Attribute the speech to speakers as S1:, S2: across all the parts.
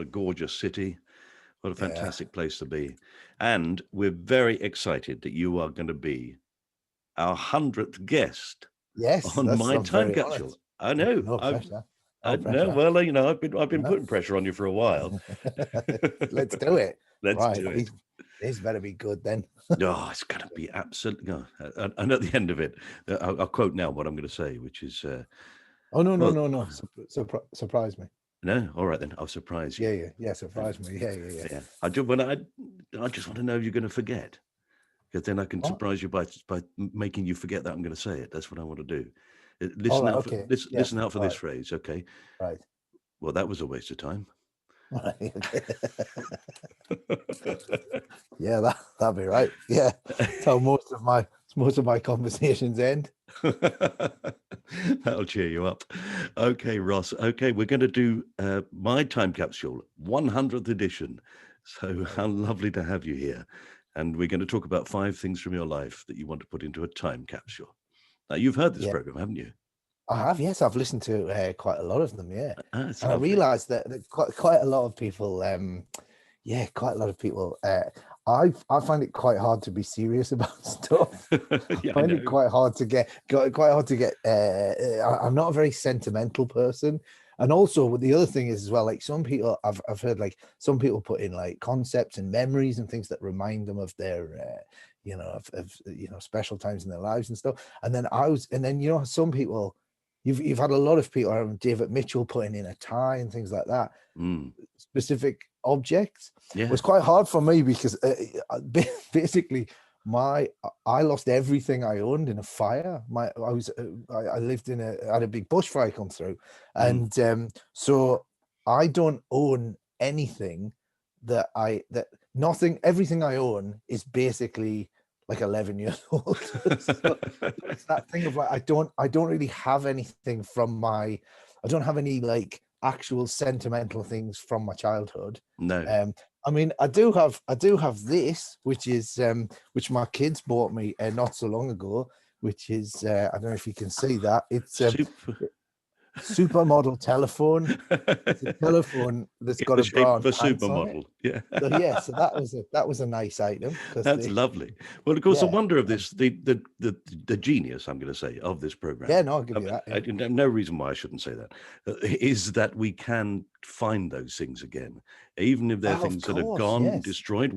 S1: a gorgeous city. What a
S2: Yeah.
S1: fantastic place to be. And we're very excited that you are going to be our 100th guest
S2: Yes,
S1: on
S2: that's.
S1: My
S2: I'm
S1: Time
S2: very honoured.
S1: Capsule. I know.
S2: No pressure.
S1: I
S2: No
S1: know.
S2: pressure.
S1: Well, I've been
S2: No.
S1: putting pressure on you for a while.
S2: Let's do it.
S1: Let's
S2: Right.
S1: do it.
S2: This better be good then.
S1: Oh, it's going to be absolutely. No. And at the end of it, I'll quote now what I'm going to say, which is,
S2: Oh no, no,
S1: well,
S2: no, no. Surprise me.
S1: no, all right then, I'll surprise you.
S2: Yeah, yeah, yeah. Surprise me. Yeah, yeah, yeah.
S1: Yeah, I just want to know if you're going to forget, because then I can
S2: What?
S1: surprise you by making you forget that I'm going to say it. That's what I want to do.
S2: All
S1: Listen
S2: right.
S1: out for
S2: Okay.
S1: listen,
S2: Yeah.
S1: listen out for
S2: All
S1: this
S2: right.
S1: phrase, okay?
S2: Right.
S1: Well, that was a waste of time.
S2: Right. Okay. Yeah, that'll be right. Yeah. That's how most of my conversations end.
S1: That'll cheer you up. Okay, Ross. Okay, we're going to do My Time Capsule, 100th edition. So how lovely to have you here. And we're going to talk about 5 things from your life that you want to put into a time capsule. Now, you've heard this
S2: Yeah.
S1: program, haven't you?
S2: I have, yes, I've listened to quite a lot of them, yeah,
S1: It's
S2: and I
S1: lovely.
S2: realised that quite a lot of people, yeah, quite a lot of people. I find it quite hard to be serious about stuff.
S1: Yeah, I
S2: Find it
S1: know.
S2: quite hard to get. I'm not a very sentimental person, and also the other thing is as well, like some people I've heard, like some people put in like concepts and memories and things that remind them of their, special times in their lives and stuff. And then some people. You've had a lot of people, David Mitchell putting in a tie and things like that,
S1: Mm,
S2: specific objects. It
S1: yeah.
S2: was quite hard for me because basically I lost everything I owned in a fire. I lived I had a big bushfire come through,
S1: Mm.
S2: and so I don't own anything nothing. Everything I own is basically like 11 years old. So it's that thing of like I don't really have anything from I don't have any like actual sentimental things from my childhood.
S1: No.
S2: I mean, I do have this, which my kids bought me not so long ago, which is I don't know if you can see that. It's
S1: Super.
S2: supermodel telephone. It's a telephone that's
S1: In
S2: got
S1: the
S2: a
S1: shape
S2: bra
S1: of
S2: and
S1: a
S2: pants on it.
S1: supermodel. Yeah.
S2: So yeah, so that was a nice item because
S1: That's lovely. Well, of course, the
S2: yeah,
S1: wonder of this, the genius, I'm going to say, of this program,
S2: yeah, no, I'll give you that.
S1: I
S2: Yeah.
S1: didn't have no reason why I shouldn't say that, is that we can find those things again, even if they're
S2: Oh, of
S1: things that are
S2: course,
S1: gone,
S2: yes.
S1: destroyed.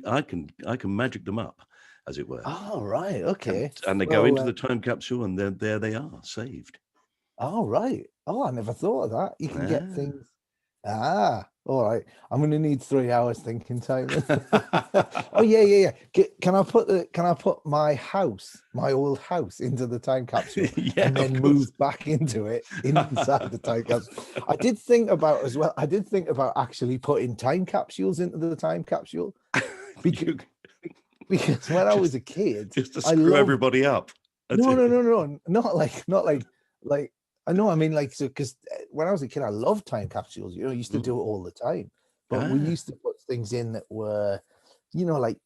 S1: I can magic them up, as it were,
S2: Oh, right,
S1: and
S2: okay.
S1: they go
S2: Well,
S1: into the time capsule, and then there they are, saved.
S2: oh, right. Oh, I never thought of that. You can get
S1: Ah.
S2: things. All right. I'm going to need 3 hours thinking time then. Oh, yeah, yeah, yeah. Can I put my old house into the time capsule
S1: Yeah,
S2: and
S1: of
S2: then
S1: course.
S2: move back into it inside the time capsule? I did think about actually putting time capsules into the time capsule because,
S1: You
S2: because when I was
S1: just
S2: a kid,
S1: just to
S2: I
S1: screw
S2: loved.
S1: everybody up. That's
S2: No,
S1: it.
S2: no, no, no, not like I know. I mean, like, so because when I was a kid, I loved time capsules. I used to do
S1: Mm.
S2: it all the time. But we
S1: Ah,
S2: used to put things in that were, like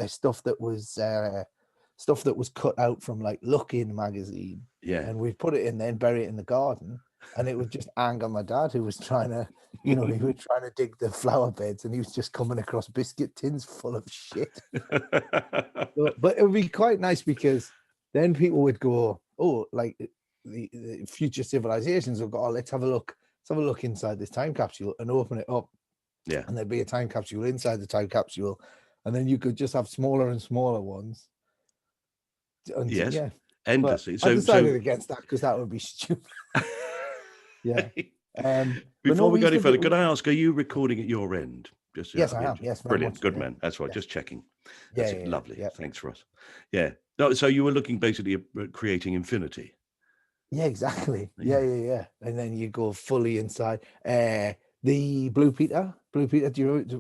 S2: stuff that was cut out from like Look In magazine,
S1: yeah.
S2: and we'd put it in there and bury it in the garden, and it would just anger my dad, who was trying to, he was trying to dig the flower beds, and he was just coming across biscuit tins full of shit. But it would be quite nice because then people would go, oh, like the future civilizations will go, oh, let's have a look inside this time capsule and open it up,
S1: Yeah.
S2: and there'd be a time capsule inside the time capsule, and then you could just have smaller and smaller ones. And
S1: Yes.
S2: yeah, but
S1: Endlessly.
S2: I
S1: So
S2: decided against that because that would be stupid. Yeah. But no,
S1: before we
S2: we
S1: go
S2: used
S1: any
S2: to
S1: further,
S2: do.
S1: could I ask, are you recording at your end? Just
S2: Yes,
S1: out of
S2: I am.
S1: interest.
S2: Yes, very
S1: Brilliant.
S2: much so.
S1: Good
S2: Yeah.
S1: man. That's right.
S2: Yeah.
S1: Just checking.
S2: Yeah.
S1: That's
S2: Yeah.
S1: it.
S2: Yeah.
S1: Lovely.
S2: Yeah.
S1: Thanks, Ross. Yeah. No, so you were looking basically at creating infinity.
S2: Yeah, exactly. Yeah,
S1: Yeah.
S2: yeah, yeah. And then you go fully inside. The Blue Peter. Blue Peter,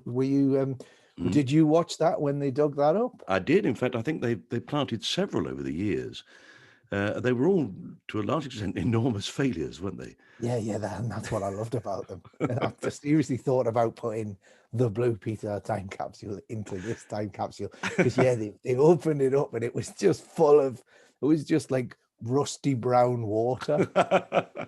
S2: were you
S1: Mm.
S2: did you watch that when they dug that up?
S1: I did. In fact, I think they planted several over the years. They were all, to a large extent, enormous failures, weren't they?
S2: Yeah, yeah, and that's what I loved about them. And I've just seriously thought about putting the Blue Peter time capsule into this time capsule because yeah, they opened it up and it was just it was just like rusty brown water.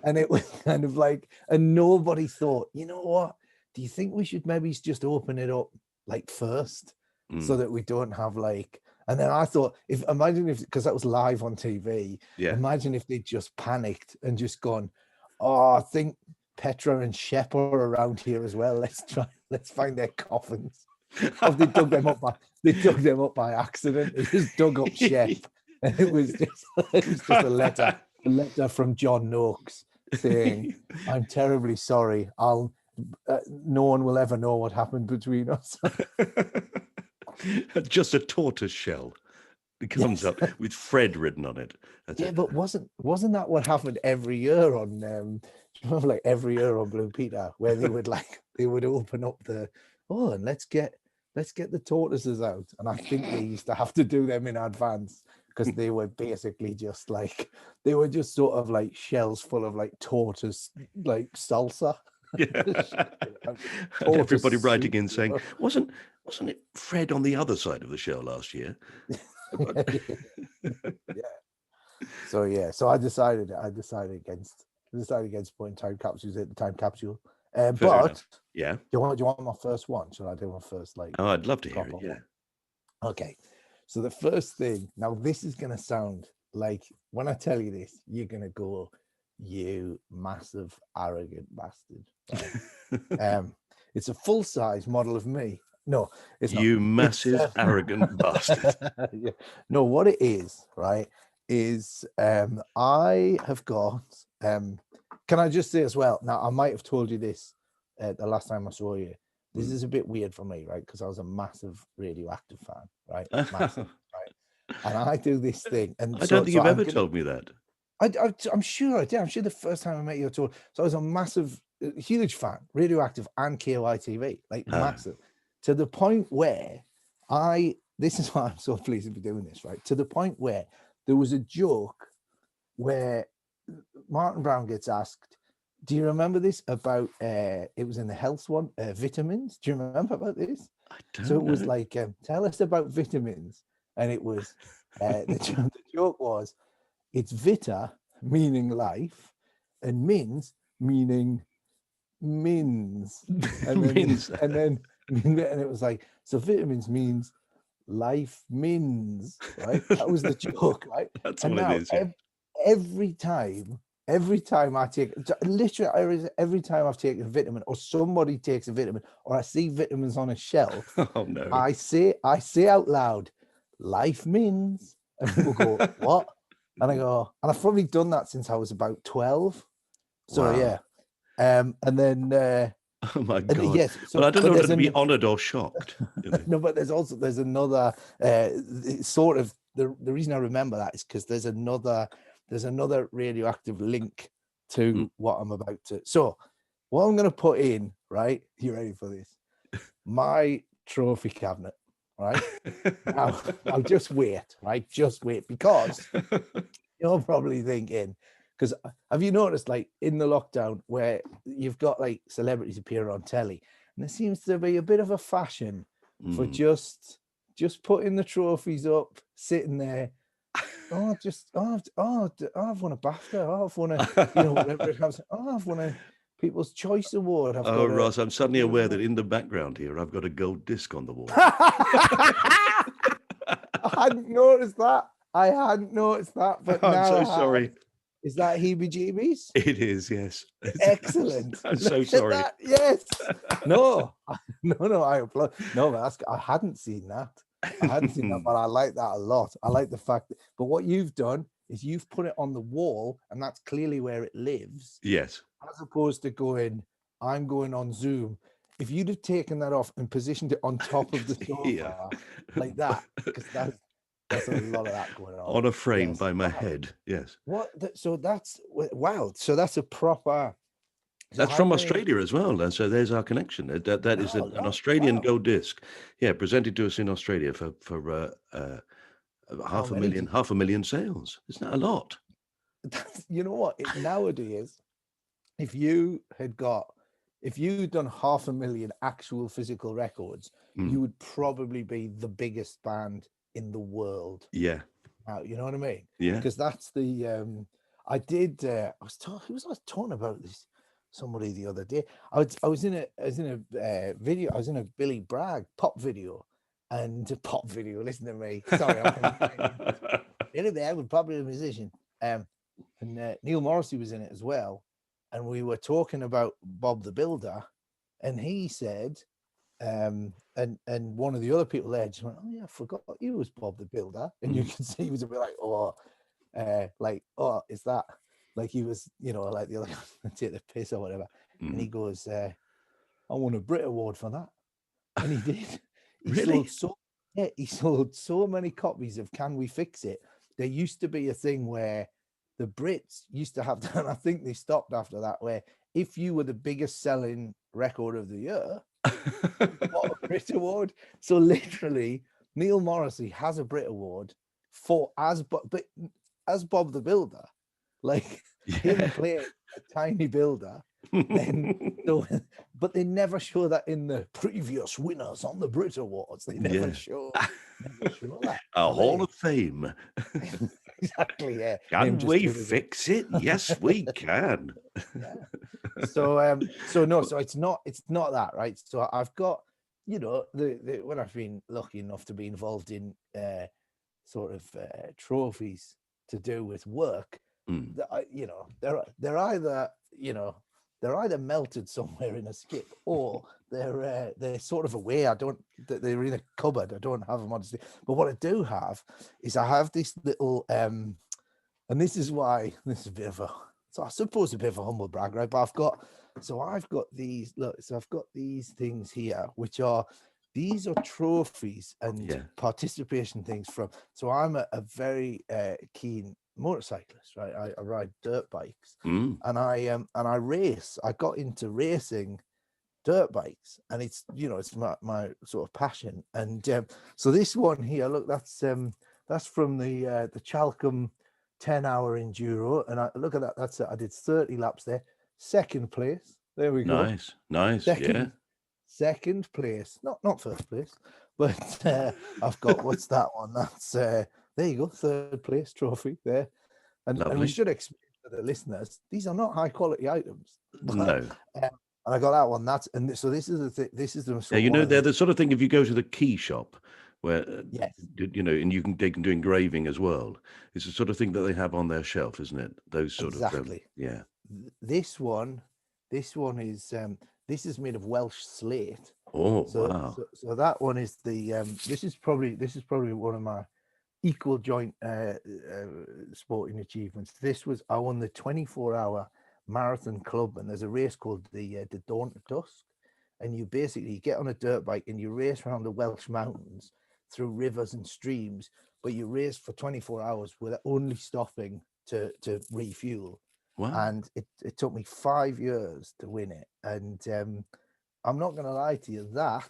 S2: And it was kind of like, and nobody thought, you know what? do you think we should maybe just open it up like first, so that we don't have like? And then I thought, imagine if, because that was live on TV,
S1: Yeah.
S2: imagine if they just panicked and just gone, oh, I think Petra and Shep are around here as well. Let's find their coffins. Or they dug them up by accident. They just dug up Shep, and it was just a letter from John Noakes saying, "I'm terribly sorry. No one will ever know what happened between us."
S1: Just a tortoise shell. It comes up with Fred written on it. That's
S2: Yeah,
S1: it.
S2: but wasn't that what happened every year on do you remember, like every year on Blue Peter, where they would open up and let's get the tortoises out. And I think they used to have to do them in advance, because they were basically just like, they were just sort of like shells full of like tortoise like salsa.
S1: Yeah. And everybody writing in saying, wasn't it Fred on the other side of the shell last year?
S2: So I decided against putting time capsules in the time capsule.
S1: Fair
S2: But
S1: enough. Yeah.
S2: do you want my first one? Shall I do my first, like?
S1: Oh, I'd love to hear it.
S2: proper
S1: Yeah.
S2: one? Okay. So the first thing, now this is gonna sound like, when I tell you this, you're gonna go, you massive arrogant bastard. Right? It's a full-size model of me. No, it's not.
S1: You massive arrogant bastard.
S2: Yeah. No, what it is, right, is I have got can I just say as well, now I might have told you this the last time I saw you. This is a bit weird for me, right? Because I was a massive Radioactive fan, right? Massive, right? And I do this thing, and
S1: I don't think you've ever told me that.
S2: I'm sure I did. I'm sure the first time I met you, I told. So I was a massive, huge fan, Radioactive and KOI TV, like massive, to the point where this is why I'm so pleased to be doing this, right? To the point where there was a joke where Martin Brown gets asked, do you remember this about, it was in the health one, vitamins? Do you remember about this?
S1: I don't
S2: So it was
S1: know.
S2: like, tell us about vitamins. And it was, the joke was, it's vita, meaning life, and mins, meaning mins. And then,
S1: Means
S2: and it was like, so vitamins means life mins, right? That was the joke, right?
S1: that's
S2: And
S1: what
S2: now
S1: it is. Yeah.
S2: every time I take, literally every time I've taken a vitamin, or somebody takes a vitamin, or I see vitamins on a shelf,
S1: Oh no.
S2: I say out loud, life mins, and people go, what? And I go, and I've probably done that since I was about 12. So
S1: Wow.
S2: yeah. And then
S1: oh my God.
S2: yes, so,
S1: well, I don't know
S2: but
S1: whether to be honored or shocked. You know?
S2: no, but there's another sort of, the reason I remember that is because there's another radioactive link to what I'm about to. So what I'm going to put in, right? You ready for this? My trophy cabinet, right? Now, just wait, right? Just wait, because you're probably thinking, because have you noticed, like in the lockdown, where you've got like celebrities appear on telly, and there seems to be a bit of a fashion for just putting the trophies up, sitting there. I've won a BAFTA. I've won a, whatever it comes. I've won a People's Choice Award.
S1: Ross, I'm suddenly aware that in the background here, I've got a gold disc on the wall.
S2: I hadn't noticed that. But
S1: I'm
S2: now
S1: so sorry.
S2: Is that heebie-jeebies?
S1: It is, yes.
S2: Excellent.
S1: I'm so sorry.
S2: Yes. No, I applaud. No, but I hadn't seen that. But I like that a lot. I like the fact that, but what you've done is you've put it on the wall, and that's clearly where it lives.
S1: Yes.
S2: As opposed to I'm going on Zoom. If you'd have taken that off and positioned it on top of the sofa like that, because that's a lot of that going on.
S1: On a frame by my head, yes.
S2: What? So that's, wow. So that's a proper.
S1: That's from Australia as well. So there's our connection. That is an Australian gold disc. Yeah, presented to us in Australia for half a million sales. Isn't that a lot?
S2: You know what? Nowadays, if you'd done 500,000 actual physical records, you would probably be the biggest band in the world.
S1: Yeah.
S2: You know what I mean?
S1: Yeah.
S2: Because that's the I was talking about this. somebody the other day. I was in a video. I was in a Billy Bragg pop video, and a pop video. Listen to me. Sorry, I'm from Billy Bragg was a popular musician. And Neil Morrissey was in it as well. And we were talking about Bob the Builder, and he said, and one of the other people there just went, "Oh yeah, I forgot you was Bob the Builder," and you can see he was a bit like, oh, is that like he was, like the other guy take the piss or whatever, and he goes, "I won a Brit Award for that," and he did. He
S1: Really?
S2: he sold so many copies of "Can We Fix It." There used to be a thing where the Brits used to have, and I think they stopped after that, where if you were the biggest selling record of the year, you got a Brit Award. So literally, Neil Morrissey has a Brit Award for but as Bob the Builder, like him
S1: Yeah.
S2: playing a tiny builder. Then so, but they never show that in the previous winners on the Brit Awards. They never
S1: Yeah.
S2: show that.
S1: A
S2: So there
S1: Hall
S2: you
S1: of Fame.
S2: go. Exactly, yeah. Him
S1: Can
S2: just
S1: we
S2: doing it.
S1: fix it? Yes, we can.
S2: Yeah. So no, so it's not that, right? So I've got, the when I've been lucky enough to be involved in sort of trophies to do with work,
S1: Mm.
S2: that they're either, they're either melted somewhere in a skip, or they're sort of away. They're in a cupboard. I don't have them on. But what I do have is I have this little and this is why this is a bit of a, so I suppose a bit of a humble brag, right? But I've got these, look, so I've got these things here, these are trophies and
S1: Yeah.
S2: participation things from, so I'm a very keen motorcyclist, right? I ride dirt bikes,
S1: Mm.
S2: and I race. I got into racing dirt bikes, and it's, it's my sort of passion. And so this one here, look, that's from the Chalcombe 10-hour enduro, and I look at that. I did 30 laps there, second place. There we go.
S1: Nice. Nice. Yeah.
S2: Second, second place, not first place, but I've got, what's that one? That's there you go, third place trophy there. And we
S1: Lovely.
S2: should explain to the listeners, these are not high quality items, but
S1: No.
S2: and I got that one. So this is the thing. This is the
S1: Yeah,
S2: sort one of
S1: they're
S2: the,
S1: the sort of thing if you go to the key shop where,
S2: yes,
S1: and they can do engraving as well. It's the sort of thing that they have on their shelf, isn't it? Those sort of,
S2: exactly.
S1: yeah.
S2: This one is this is made of Welsh slate.
S1: Oh,
S2: So
S1: wow.
S2: that one is the this is probably one of my equal joint sporting achievements. I won the 24-hour marathon club, and there's a race called the Dawn to Dusk, and you basically get on a dirt bike and you race around the Welsh mountains through rivers and streams, but you race for 24 hours without only stopping to refuel.
S1: Wow.
S2: And it took me 5 years to win it. And I'm not going to lie to you, that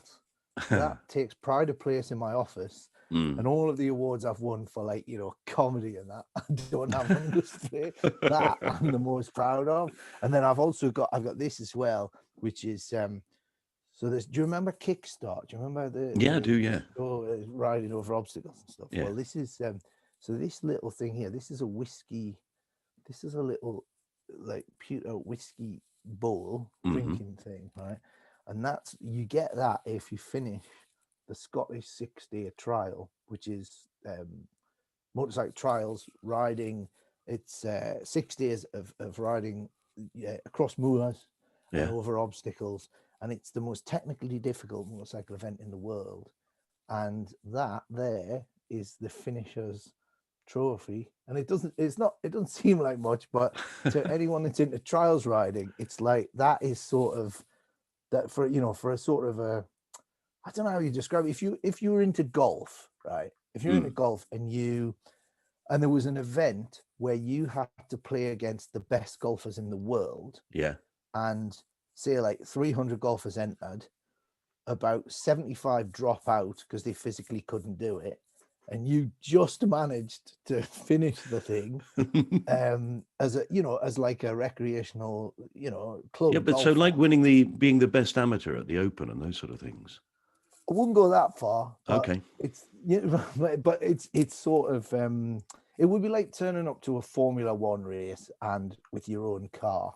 S2: takes pride of place in my office.
S1: Mm.
S2: And all of the awards I've won for, like, comedy and that, I don't have on display. That I'm the most proud of. And then I've got this as well, which is so do you remember Kickstart? Do you remember
S1: Yeah, I do, yeah.
S2: riding over obstacles and stuff?
S1: Yeah.
S2: Well, this is so this little thing here, this is a little like pewter whiskey bowl drinking thing, right? And you get that if you finish the Scottish 6-day trial, which is motorcycle trials riding. It's 6 days of riding across moors and
S1: Yeah.
S2: over obstacles, and it's the most technically difficult motorcycle event in the world. And that there is the finisher's trophy, and it doesn't seem like much, but to anyone that's into trials riding, it's like that is sort of that for a sort of a, I don't know how you describe it. If you were into golf, right? If you're into golf and there was an event where you had to play against the best golfers in the world,
S1: Yeah.
S2: and say like 300 golfers entered, about 75 drop out because they physically couldn't do it, and you just managed to finish the thing as like a recreational
S1: Yeah,
S2: club
S1: but so
S2: golfer.
S1: like being the best amateur at the Open and those sort of things.
S2: I wouldn't go that far, but
S1: Okay.
S2: it's but it's sort of it would be like turning up to a Formula One race and with your own car.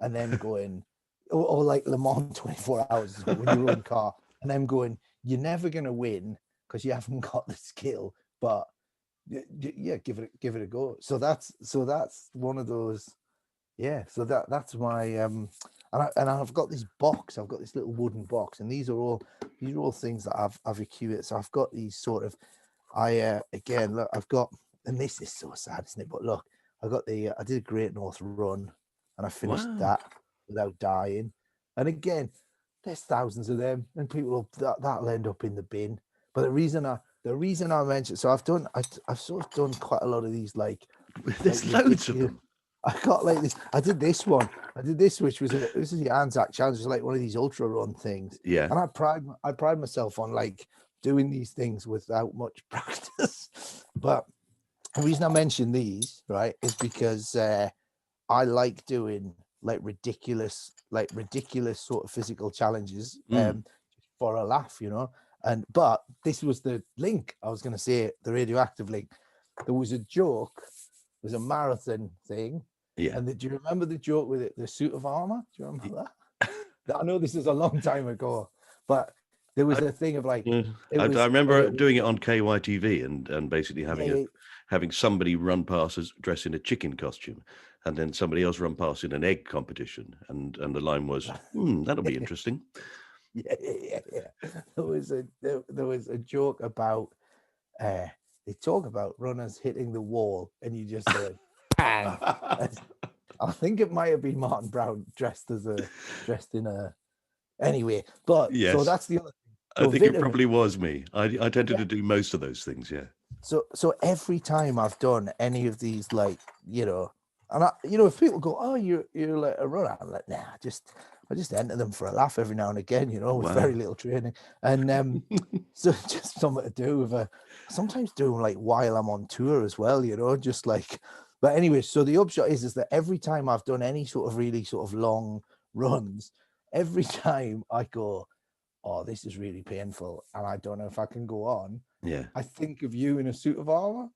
S2: and them going, or like Le Mans 24 hours is when your own car, and them going, you're never gonna win because you haven't got the skill, but yeah, give it a go. So that's one of those. Yeah, so that's my and I've got this box. I've got this little wooden box, and these are all things that I've accumulated. So I've got these sort of, again, look, I've got, and this is so sad, isn't it? But look, I got I did a Great North Run, and I finished
S1: Wow.
S2: that without dying. And again, there's thousands of them, and people that'll end up in the bin. But the reason I mentioned, so I've sort of done quite a lot of these like
S1: There's loads of
S2: ridiculous.
S1: them.
S2: I got like this. I did this one. I did this, which was this is the Anzac Challenge. It's like one of these ultra run things,
S1: Yeah.
S2: and I pride myself on like doing these things without much practice. But the reason I mention these, right, is because I like doing like ridiculous sort of physical challenges for a laugh, you know. And but this was the link I was going to say, the radioactive link. There was a joke. There's a marathon thing.
S1: Yeah.
S2: And do you remember the joke with it, the suit of armor? Do you remember that? I know this is a long time ago, but there was
S1: I,
S2: a thing of like,
S1: yeah.
S2: it
S1: I
S2: was when
S1: remember
S2: it was,
S1: doing it on KYTV and basically
S2: yeah,
S1: having somebody run past us dressed in a chicken costume, and then somebody else run past in an egg competition, and the line was, that'll be interesting.
S2: yeah. There was a joke about they talk about runners hitting the wall, and you just heard bang. I think it might have been Martin Brown dressed in a anyway. But so
S1: Yes,
S2: that's the other thing.
S1: I
S2: So
S1: think it
S2: vitamin.
S1: probably was me. I tended to
S2: Yeah.
S1: do most of those things. Yeah.
S2: So every time I've done any of these, like, you know, and if people go, oh, you're like a runner, I'm like, nah, I just enter them for a laugh every now and again, you know, with
S1: Wow.
S2: very little training. And so just something to do with sometimes do them like while I'm on tour as well, you know, just like. But anyway, so the upshot is that every time I've done any sort of really sort of long runs, every time I go, oh, this is really painful, and I don't know if I can go on,
S1: Yeah.
S2: I think of you in a suit of armor.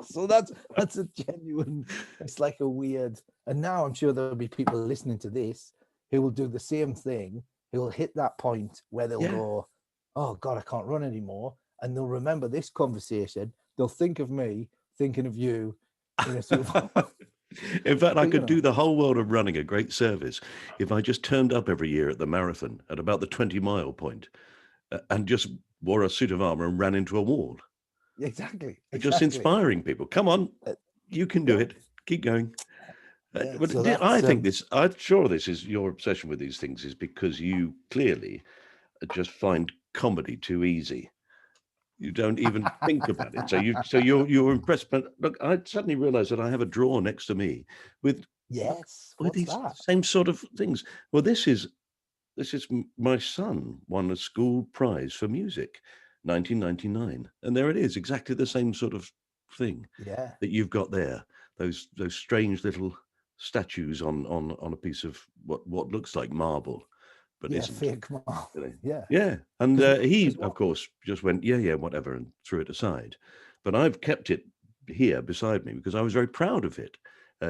S2: So that's a genuine, it's like a weird, and now I'm sure there'll be people listening to this who will do the same thing, who will hit that point where they'll
S1: Yeah.
S2: go, oh God, I can't run anymore. And they'll remember this conversation. They'll think of me thinking of you in a suit of armor.
S1: In fact, I
S2: But you
S1: could do
S2: know,
S1: the whole world of running a great service if I just turned up every year at the marathon at about the 20-mile point, and just wore a suit of armor and ran into a wall, just
S2: exactly.
S1: inspiring people. Come on,
S2: Uh,
S1: you can do
S2: yeah,
S1: it. Keep going.
S2: yeah.
S1: But
S2: So
S1: I
S2: that's
S1: think I'm sure this is your obsession with these things is because you clearly just find comedy too easy. You don't even think about it. You're impressed. But look, I suddenly realized that I have a drawer next to me with
S2: yes.
S1: with
S2: What's
S1: these
S2: that?
S1: same sort of things. Well, this is my son won a school prize for music, 1999, and there it is, exactly the same sort of thing
S2: Yeah.
S1: that you've got there. Those strange little statues on a piece of what looks like marble, but
S2: Yeah,
S1: isn't.
S2: fake mouth.
S1: You know?
S2: Yeah.
S1: Yeah, and he,
S2: Because
S1: of
S2: what?
S1: course, just went, yeah, whatever, and threw it aside. But I've kept it here beside me because I was very proud of it.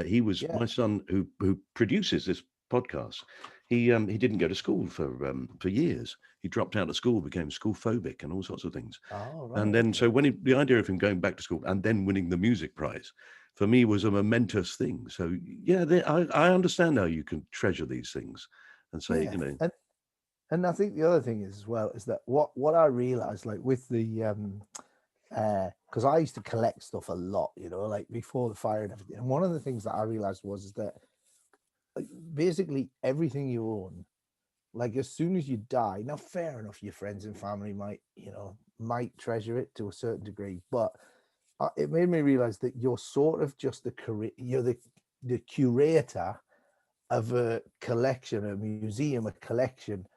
S1: He was
S2: Yeah.
S1: my son who produces this podcast. He didn't go to school for years. He dropped out of school, became school phobic, and all sorts of things.
S2: Oh, right.
S1: And then
S2: Okay.
S1: so the idea of him going back to school and then winning the music prize for me was a momentous thing. So yeah, I understand how you can treasure these things and say,
S2: Yeah. And I think the other thing is as well is that what I realized, like with the because I used to collect stuff a lot, you know, like before the fire and everything. And one of the things that I realized was is that like, basically everything you own, like as soon as you die, now fair enough, your friends and family might, you know, might treasure it to a certain degree, but it made me realize that you're sort of just you're the curator of a collection, a museum, a collection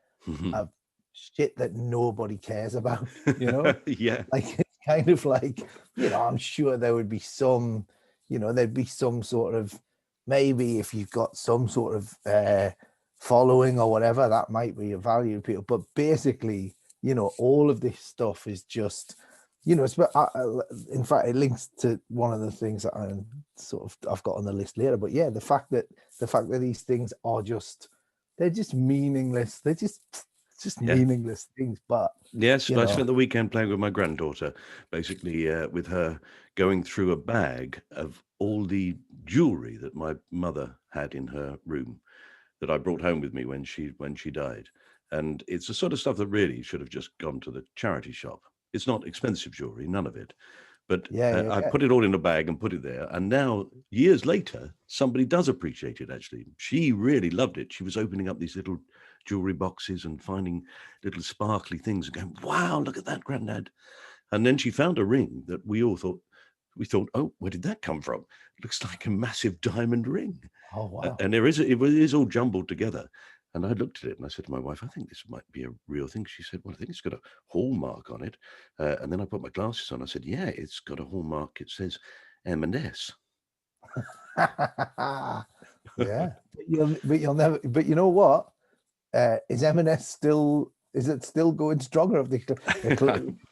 S2: of shit that nobody cares about, you know?
S1: yeah.
S2: Like it's kind of like, you know, I'm sure there would be some, you know, there'd be some sort of, maybe if you've got some sort of following or whatever, that might be a value to people. But basically, you know, all of this stuff is just you know, in fact, it links to one of the things that I've got on the list later. But yeah, the fact that these things are they're just meaningless. They're just
S1: Yeah.
S2: meaningless things. But
S1: Yes,
S2: you
S1: I
S2: know,
S1: spent the weekend playing with my granddaughter, basically with her going through a bag of all the jewelry that my mother had in her room that I brought home with me when she died. And it's the sort of stuff that really should have just gone to the charity shop. It's not expensive jewelry, none of it. But
S2: yeah, yeah,
S1: I
S2: yeah.
S1: put it all in a bag and put it there. And now, years later, somebody does appreciate it, actually. She really loved it. She was opening up these little jewelry boxes and finding little sparkly things and going, wow, look at that, Granddad. And then she found a ring that we thought, oh, where did that come from? It looks like a massive diamond ring.
S2: Oh wow.
S1: And it is all jumbled together. And I looked at it and I said to my wife, I think this might be a real thing. She said, well, I think it's got a hallmark on it. And then I put my glasses on. I said, yeah, it's got a hallmark. It says M&S.
S2: Yeah, but you'll never. But you know what? Is M&S still? Is it still going stronger? If they were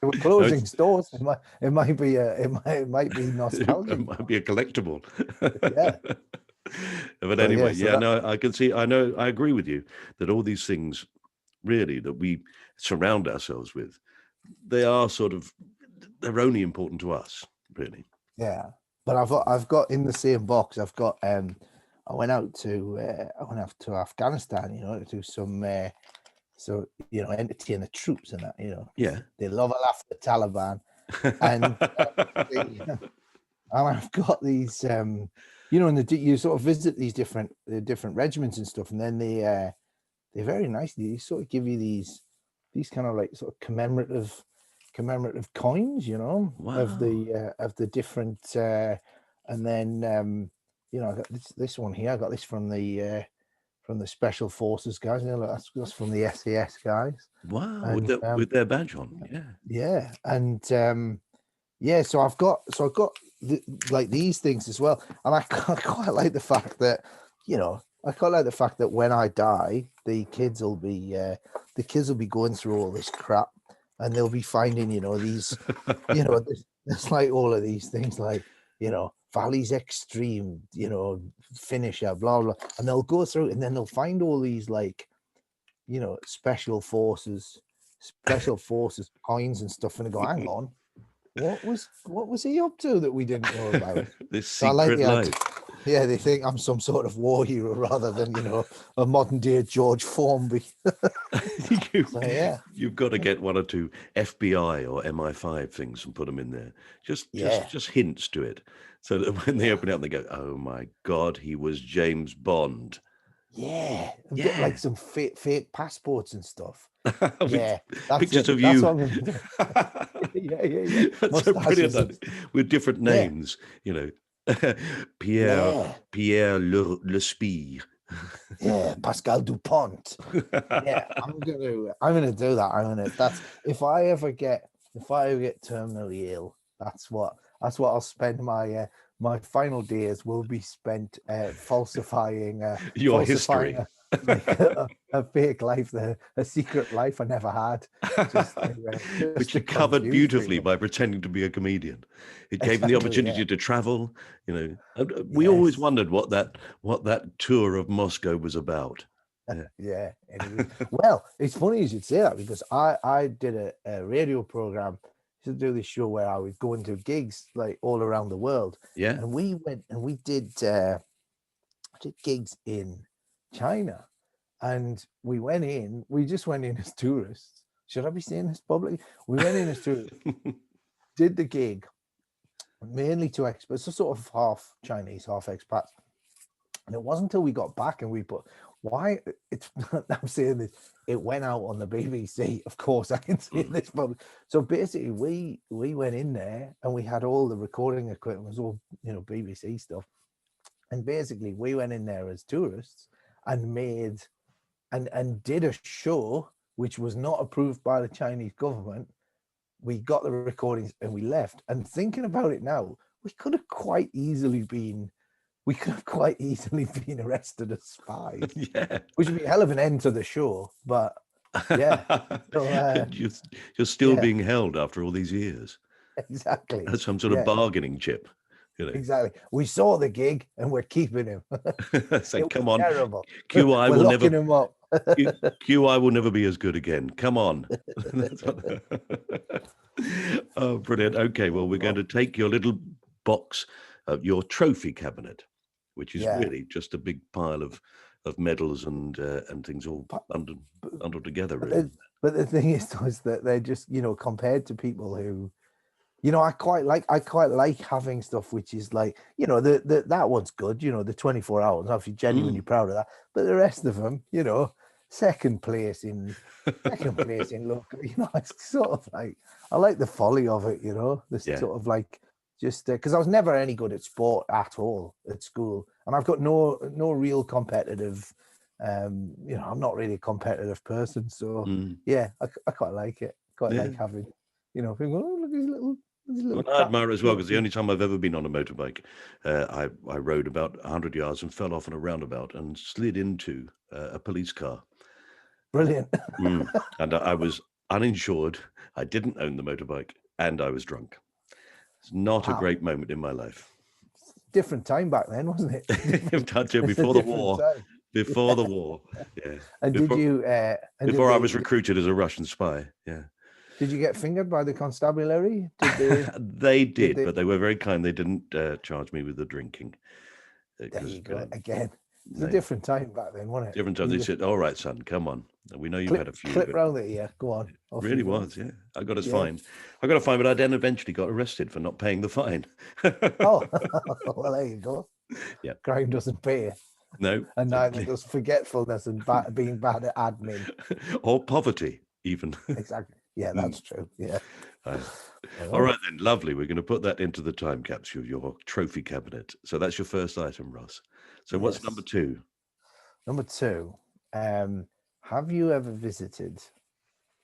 S1: No,
S2: closing stores, it might be it might be
S1: it
S2: nostalgic.
S1: might be a collectible.
S2: Yeah.
S1: But
S2: So yeah.
S1: anyway,
S2: So
S1: yeah,
S2: that.
S1: no, I can see, I know, I agree with you that all these things really that we surround ourselves with, they are sort of, they're only important to us, really.
S2: Yeah, but I've got in the same box. I've got I went out to Afghanistan, you know, to do some so you know entertain the troops and that, you know, because
S1: Yeah.
S2: they love a laugh at the Taliban, and and I've got these you know, and you sort of visit these different regiments and stuff, and then they're very nice. They sort of give you these kind of like sort of commemorative coins, you know,
S1: Wow.
S2: of the different and then you know, I got this one here. I got this from the special forces guys. You know, that's from the SAS guys.
S1: Wow,
S2: And
S1: with their badge on. Yeah.
S2: yeah, and yeah, so I've got like these things as well, and I quite like the fact that, you know, I quite like the fact that when I die, the kids will be going through all this crap, and they'll be finding, you know, these, you know, there's like all of these things like, you know, Valley's Extreme, you know, finisher, blah blah, and they'll go through and then they'll find all these like, you know, special forces coins and stuff, and they go, hang on, what was he up to that we didn't know about?
S1: This
S2: So I like
S1: secret
S2: the idea.
S1: life.
S2: Yeah, they think I'm some sort of war hero rather than, you know, a modern day George Formby.
S1: you,
S2: So yeah,
S1: you've got to get one or two FBI or MI5 things and put them in there.
S2: yeah,
S1: Just hints to it. So that when they
S2: yeah,
S1: open it up, they go, oh my God, he was James Bond.
S2: yeah. Get like
S1: Yeah.
S2: some fake passports and stuff.
S1: With
S2: Yeah, that's
S1: pictures
S2: it.
S1: of
S2: That's
S1: you.
S2: what I'm gonna do. Yeah, yeah, yeah.
S1: That's so brilliant.
S2: Mustaches and
S1: That
S2: stuff.
S1: with different
S2: Yeah,
S1: names, you know, Pierre
S2: yeah,
S1: Pierre Le Spire.
S2: yeah. Pascal Dupont. Yeah, I'm gonna do that. That's if I ever get terminally ill, that's what I'll spend my final days will be spent
S1: Your
S2: falsifying
S1: history.
S2: like a fake life, a secret life I never had, just
S1: Which
S2: to
S1: you covered
S2: confuse
S1: beautifully
S2: people.
S1: by pretending to be a comedian. It gave him the
S2: Exactly. Yeah.
S1: opportunity to travel, you know. And we always
S2: Yes.
S1: wondered what that tour of Moscow was about. Yeah.
S2: Yeah. And it was well. It's funny you should say that because I did a radio program to do this show where I was going to gigs like all around the world,
S1: Yeah.
S2: and we went and we did gigs in China, and we just went in as tourists. Should I be saying this publicly? We went in as tourists, did the gig mainly to expats, so sort of half Chinese, half expats. And it wasn't until we got back and we put why it's I'm saying this, it went out on the BBC. Of course, I can say
S1: Mm.
S2: this, but so basically we went in there and we had all the recording equipment, it was all, you know, BBC stuff. And basically we went in there as tourists and made and did a show which was not approved by the Chinese government. We got the recordings and we left. And thinking about it now, we could have quite easily been we could have quite easily been arrested as spies,
S1: Yeah.
S2: which would be a hell of an end to the show. But yeah, so
S1: you're, you're still
S2: yeah,
S1: being held after all these years.
S2: exactly.
S1: as some sort of bargaining chip, you know.
S2: Exactly. We saw the gig and we're keeping him.
S1: Say,
S2: It
S1: come
S2: was
S1: on,
S2: terrible.
S1: QI
S2: We're
S1: will never
S2: locking him up.
S1: QI will never be as good again. Come on. Oh, brilliant. Okay, well, we're going to take your little box, your trophy cabinet, which is
S2: Yeah.
S1: really just a big pile of medals and things all bundled together,
S2: But
S1: really.
S2: but the thing is, though, is that they're just, compared to people who, I quite like having stuff which is like, that one's good, the 24 hours. I'm genuinely proud of that. But the rest of them, second place in look, it's sort of like, I like the folly of it, this
S1: Yeah.
S2: sort of like, just because I was never any good at sport at all at school, and I've got no real competitive, I'm not really a competitive person, so yeah, I quite like it. Quite like having, people, oh, look, his little
S1: Well, I admire it as well, because the only time I've ever been on a motorbike, I rode about 100 yards and fell off on a roundabout and slid into a police car.
S2: Brilliant.
S1: And I was uninsured. I didn't own the motorbike, and I was drunk. It's not a great moment in my life.
S2: Different time back then, wasn't it?
S1: Before the war.
S2: Time.
S1: Before the war. Yeah.
S2: And
S1: before,
S2: did you?
S1: before I was recruited as a Russian spy. Yeah.
S2: Did you get fingered by the constabulary? Did they?
S1: They did, but they were very kind. They didn't charge me with the drinking.
S2: There you go. Again, it's a different time back then, wasn't it?
S1: Different time. They said, "All right, son, come on. We know you've had a few."
S2: Clip round the ear. Go on.
S1: It really was, yeah. I got fined. I got a fine, but I then eventually got arrested for not paying the fine.
S2: Oh, well, there you go.
S1: Yeah.
S2: Crime doesn't pay.
S1: No.
S2: And neither does forgetfulness and being bad at admin.
S1: Or poverty, even.
S2: Exactly. Yeah, that's true. Yeah.
S1: All right, then. Lovely. We're going to put that into the time capsule, your trophy cabinet. So that's your first item, Ross. So what's number 2?
S2: Number 2, have you ever visited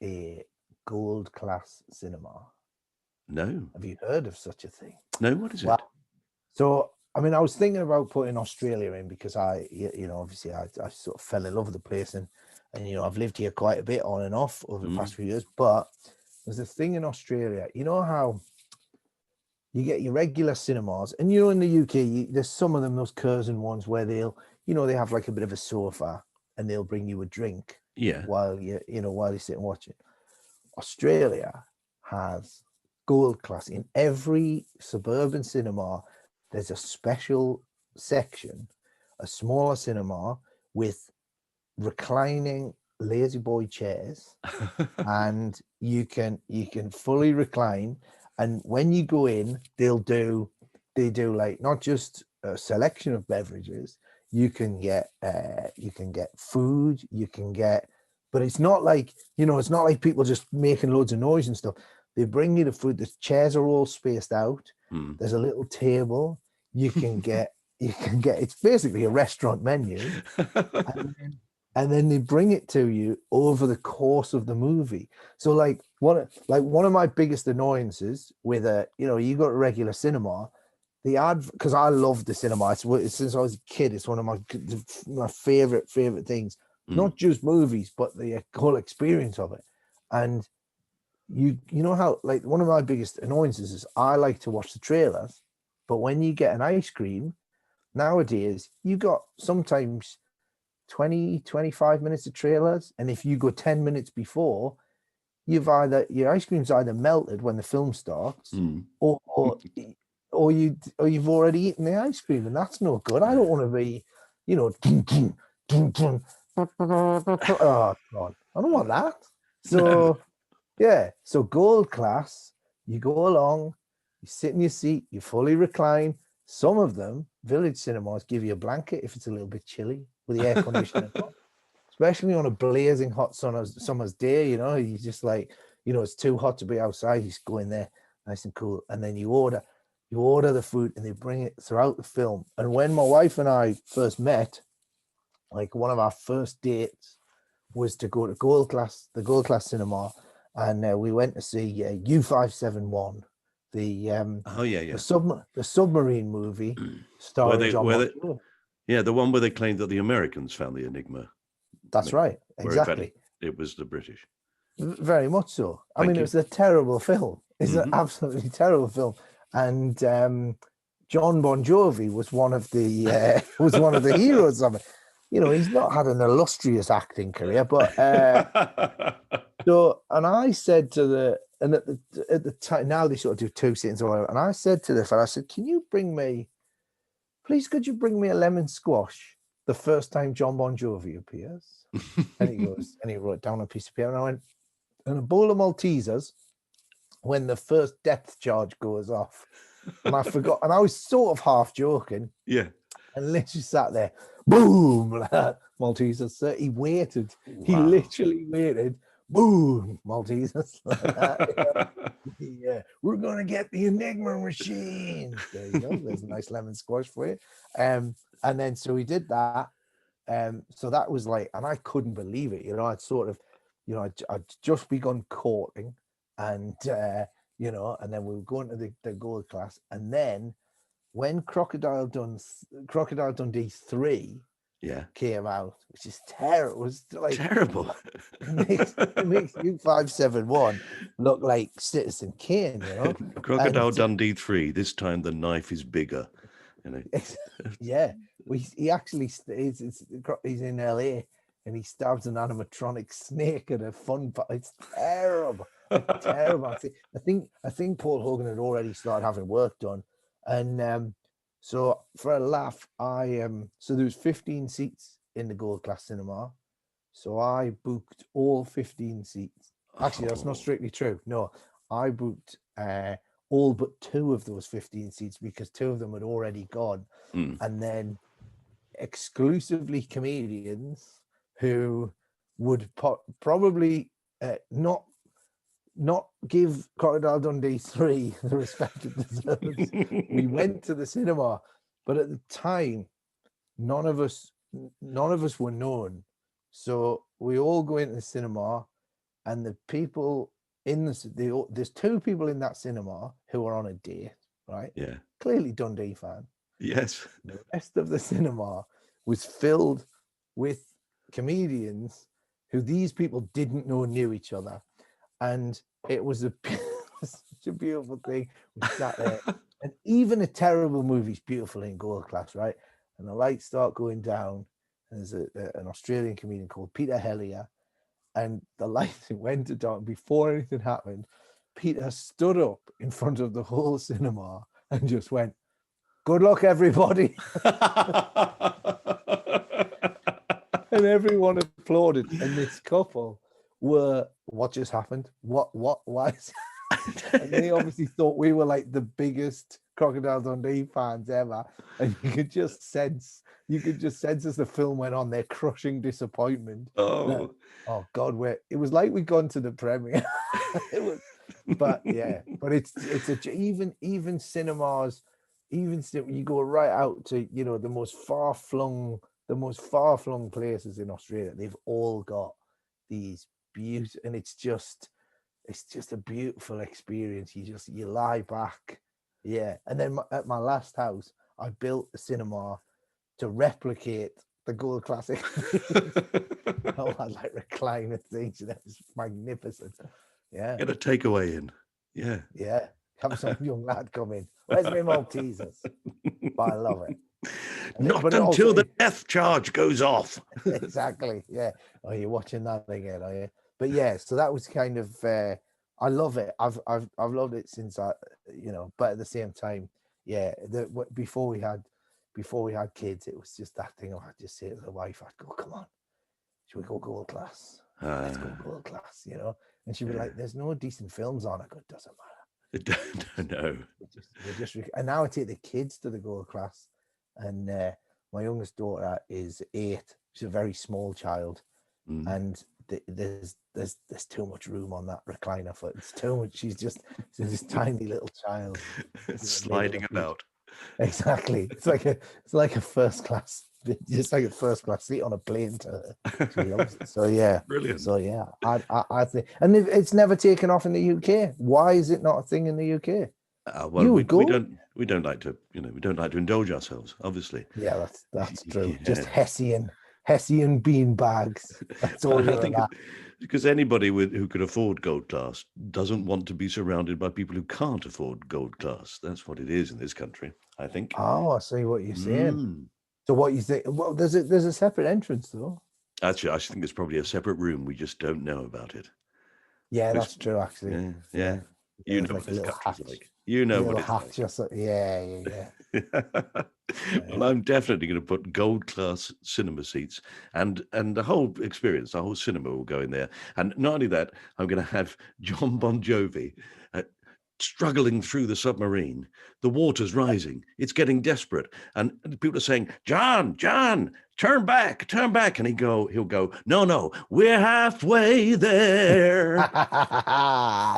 S2: a gold class cinema?
S1: No.
S2: Have you heard of such a thing?
S1: No, what is it?
S2: So, I mean, I was thinking about putting Australia in because obviously I sort of fell in love with the place, and I've lived here quite a bit on and off over the past few years. But there's a thing in Australia, how you get your regular cinemas, and in the UK, there's some of them, those Curzon ones, where they'll, they have like a bit of a sofa and they'll bring you a drink while you sit and watch it. Australia has gold class. In every suburban cinema, there's a special section, a smaller cinema with reclining lazy boy chairs, and you can fully recline. And when you go in, they do like not just a selection of beverages. You can get food. You can get, but it's not like it's not like people just making loads of noise and stuff. They bring you the food. The chairs are all spaced out. There's a little table. You can get It's basically a restaurant menu, and then they bring it to you over the course of the movie. So like one of my biggest annoyances with you go to regular cinema, the ad, because I love the cinema. Since I was a kid, it's one of my favorite things. Not just movies, but the whole experience of it. And you know how, like, one of my biggest annoyances is I like to watch the trailers, but when you get an ice cream nowadays, you got sometimes 20-25 minutes of trailers, and if you go 10 minutes before, your ice cream's either melted when the film starts, or you've already eaten the ice cream, and that's no good. I don't want to be, oh God, I don't want that. So yeah, so gold class, you go along, you sit in your seat, you fully recline. Some of them, village cinemas, give you a blanket if it's a little bit chilly with the air conditioning on, especially on a blazing hot summer's day. You just like, it's too hot to be outside. You just go in there nice and cool, and then you order the food, and they bring it throughout the film. And when my wife and I first met, like, one of our first dates was to go to the gold class cinema, and we went to see U571, the submarine movie starring John Montgomery.
S1: Yeah, the one where they claimed that the Americans found the Enigma.
S2: That's right, exactly.
S1: It was the British.
S2: Very much so. I mean, it was a terrible film. It's an absolutely terrible film. And John Bon Jovi was one of the heroes of it. You know, he's not had an illustrious acting career, but so, and I said to the, and at the time, now they sort of do 2 scenes or whatever, and I said to the fella, I said, can you bring me, please, could you bring me a lemon squash the first time John Bon Jovi appears? And he goes, and he wrote down a piece of paper, and I went, and a bowl of Maltesers when the first depth charge goes off. And I forgot, and I was sort of half joking.
S1: Yeah.
S2: And literally sat there, boom, Maltesers. So he waited. Wow. He literally waited, boom, Maltesers. Like that, yeah, we're gonna get the Enigma machine. There you go. There's a nice lemon squash for you. And then so he did that. So that was like, and I couldn't believe it. You know, I'd sort of, you know, I'd just begun courting, and you know, and then we were going to the gold class, and then when Crocodile Dundee 3 came out, which is terrible, it was like
S1: terrible.
S2: It makes U571 look like Citizen Kane, you know.
S1: Crocodile Dundee 3. This time the knife is bigger, you know.
S2: Yeah, he actually he's in LA and he stabs an animatronic snake at a fun park. It's terrible. It's terrible. I think Paul Hogan had already started having work done. And so for a laugh, so there was 15 seats in the gold class cinema. So I booked all 15 seats. Actually, that's not strictly true. No, I booked all but 2 of those 15 seats because 2 of them had already gone. And then exclusively comedians who would probably not give Crocodile Dundee 3 the respect it deserves. We went to the cinema, but at the time, none of us were known. So we all go into the cinema, and the people in there's 2 people in that cinema who are on a date, right?
S1: Yeah.
S2: Clearly Dundee fan.
S1: Yes.
S2: The rest of the cinema was filled with comedians who these people didn't know knew each other. And it was such a beautiful thing. We sat there, and even a terrible movie's beautiful in gold class, right? And the lights start going down, and there's an Australian comedian called Peter Hellier, and the lights went down. Before anything happened, Peter stood up in front of the whole cinema and just went, "Good luck, everybody." And everyone applauded, and this couple were, what just happened? Why? And they obviously thought we were like the biggest Crocodile Dundee fans ever, and you could just sense as the film went on their crushing disappointment.
S1: Oh
S2: God, it was like we'd gone to the premiere. It was, but yeah, but it's even cinemas, you go right out to, you know, the most far flung places in Australia. They've all got these beautiful, and it's just a beautiful experience. You lie back, yeah. And then at my last house, I built a cinema to replicate the gold classic. I had like recliner things, and it was magnificent. Yeah,
S1: get a takeaway in.
S2: Yeah, have some young lad come in. Where's my Maltesers? But I love it.
S1: Not until the death charge goes off.
S2: Exactly. Yeah. Oh, you're watching that again, are you? But yeah, so that was kind of I love it. I've loved it since you know. But at the same time, yeah, before we had kids, it was just that thing. I'd just say to the wife, I'd go, "Come on, should we go gold class? Let's go gold class," you know. And she'd be like, "There's no decent films on." I go, "It doesn't matter."
S1: No.
S2: And now I take the kids to the gold class, and my youngest daughter is 8. She's a very small child, and there's too much room on that recliner for it's too much. She's this tiny little child
S1: sliding about.
S2: Exactly. It's like a first class. Just like a first class seat on a plane to her. She loves it. So yeah,
S1: brilliant.
S2: So yeah, I think, and it's never taken off in the UK. Why is it not a thing in the UK?
S1: Well, we don't like to, you know, we don't like to indulge ourselves, obviously.
S2: Yeah, that's true. Yeah. Just Hessian Hessian bean bags. That's all
S1: I
S2: you're
S1: think
S2: allowed.
S1: because anybody who could afford gold class doesn't want to be surrounded by people who can't afford gold class. That's what it is in this country, I think.
S2: Oh, I see what you're saying.
S1: Mm.
S2: So what you think? Well, there's a separate entrance though.
S1: Actually, I think it's probably a separate room. We just don't know about it.
S2: Yeah,
S1: Which,
S2: that's true. Actually,
S1: yeah,
S2: yeah.
S1: yeah. You
S2: There's
S1: know what
S2: like a
S1: this
S2: little
S1: country's
S2: hatch,
S1: like. You
S2: a
S1: know what
S2: little
S1: it's
S2: hatch.
S1: like.
S2: Or so, yeah, yeah,
S1: Well,
S2: yeah.
S1: I'm definitely going to put gold class cinema seats, and the whole experience, the whole cinema will go in there. And not only that, I'm going to have John Bon Jovi struggling through the submarine. The water's rising. It's getting desperate, and people are saying, "John, John, turn back, turn back." And he'll go, "No, no, we're halfway there."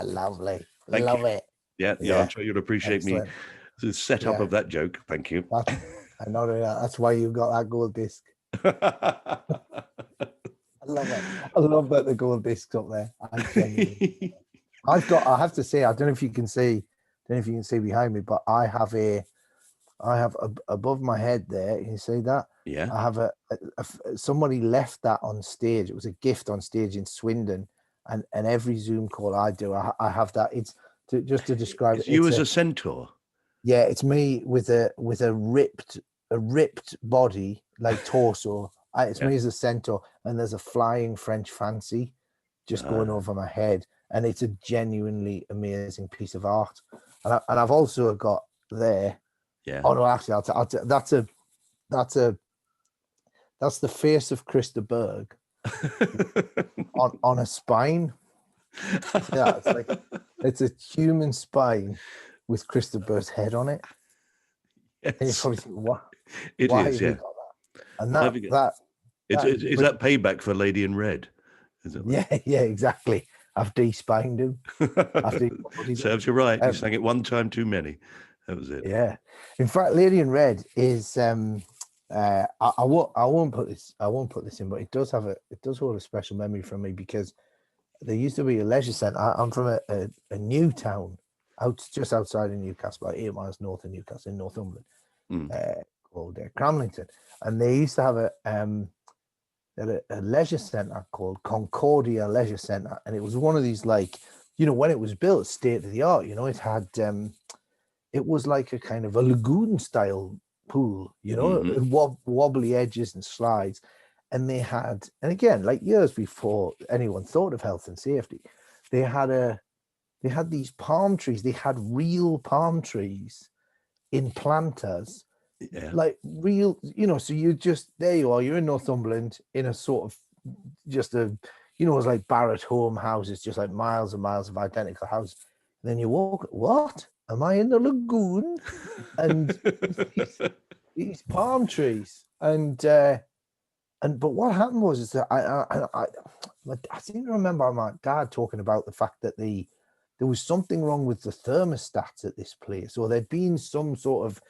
S2: Lovely,
S1: Thank you.
S2: love it.
S1: Yeah, yeah. I'm
S2: Yeah,
S1: sure you'll appreciate me
S2: excellent.
S1: the setup
S2: Yeah,
S1: of that joke. Thank you.
S2: that's I know that's why you got that gold disc. I love it. I love that the gold disc's up there. I genuinely. I have to say, I don't know if you can see, don't know if you can see behind me, but I have above my head there. You see that?
S1: Yeah.
S2: I have somebody left that on stage. It was a gift on stage in Swindon, and every Zoom call I do, I have that. It's just to describe it.
S1: It's you as a centaur.
S2: Yeah, it's me with a ripped body like torso. It's
S1: Yeah.
S2: me as a centaur, and there's a flying French fancy just going over my head, and it's a genuinely amazing piece of art. And I've also got there.
S1: Yeah.
S2: Oh no, actually, that's a that's the face of Christa Berg on a spine. Yeah, it's a human spine with Christa Berg's head on it. And you
S1: Yes,
S2: probably think, what?
S1: it
S2: Why
S1: is.
S2: have you
S1: Yeah.
S2: got that? And
S1: I think is
S2: but
S1: that payback for Lady in Red? Is it?
S2: yeah, yeah, exactly. I've de-spined him. I've de-bodied him.
S1: Serves you right. You
S2: Um,
S1: sang it one time too many. That was it.
S2: yeah. In fact, Lady in Red is I won't put this in, but it does hold a special memory for me because there used to be a leisure centre. I'm from a new town just outside of Newcastle, about 8 miles north of Newcastle in Northumberland,
S1: Mm.
S2: called Cramlington, and they used to have a leisure centre called Concordia Leisure Centre, and it was one of these, like, when it was built, state of the art. It had it was like a kind of a lagoon style pool,
S1: Hmm.
S2: wobbly edges and slides. And they had, and again, like years before anyone thought of health and safety, they had these palm trees. They had real palm trees in planters,
S1: Yeah.
S2: like real, so there you are, you're in Northumberland in a sort of just it's like Barratt home houses, just like miles and miles of identical houses. And then you walk, what? Am I in the lagoon? And these palm trees. But what happened was is that I seem to remember my dad talking about the fact that there was something wrong with the thermostats at this place, or there'd been some sort of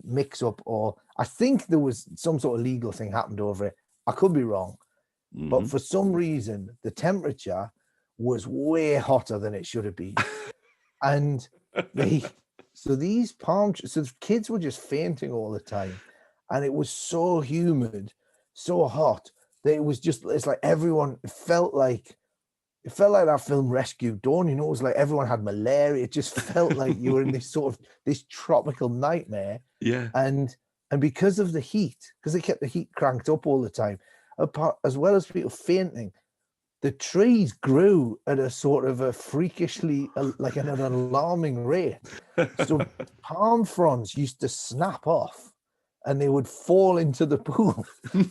S2: mix up, or I think there was some sort of legal thing happened over it. I could be wrong, but
S1: Hmm.
S2: for some reason the temperature was way hotter than it should have been, and they so these palm trees, so the kids were just fainting all the time, and it was so humid, so hot that it's like everyone it felt like that film Rescue Dawn. It was like everyone had malaria. It just felt like you were in this tropical nightmare.
S1: Yeah.
S2: And because of the heat, because they kept the heat cranked up all the time, as well as people fainting, the trees grew at a sort of a freakishly, like an alarming rate. So palm fronds used to snap off and they would fall into the pool.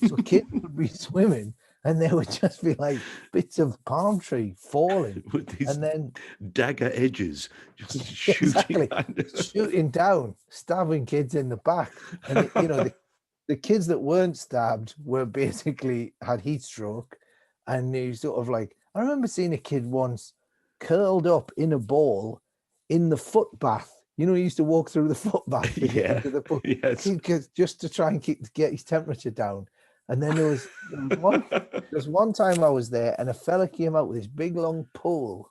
S2: So kids would be swimming and there would just be like bits of palm tree falling.
S1: With these
S2: And then
S1: dagger edges just shooting.
S2: exactly shooting down, stabbing kids in the back. And the kids that weren't stabbed were basically had heat stroke, and you sort of like, I remember seeing a kid once curled up in a ball in the foot bath. He used to walk through the foot bath to get
S1: Yeah.
S2: into the pool,
S1: Yes.
S2: just to try and get his temperature down. And then there was one time I was there, and a fella came out with this big long pole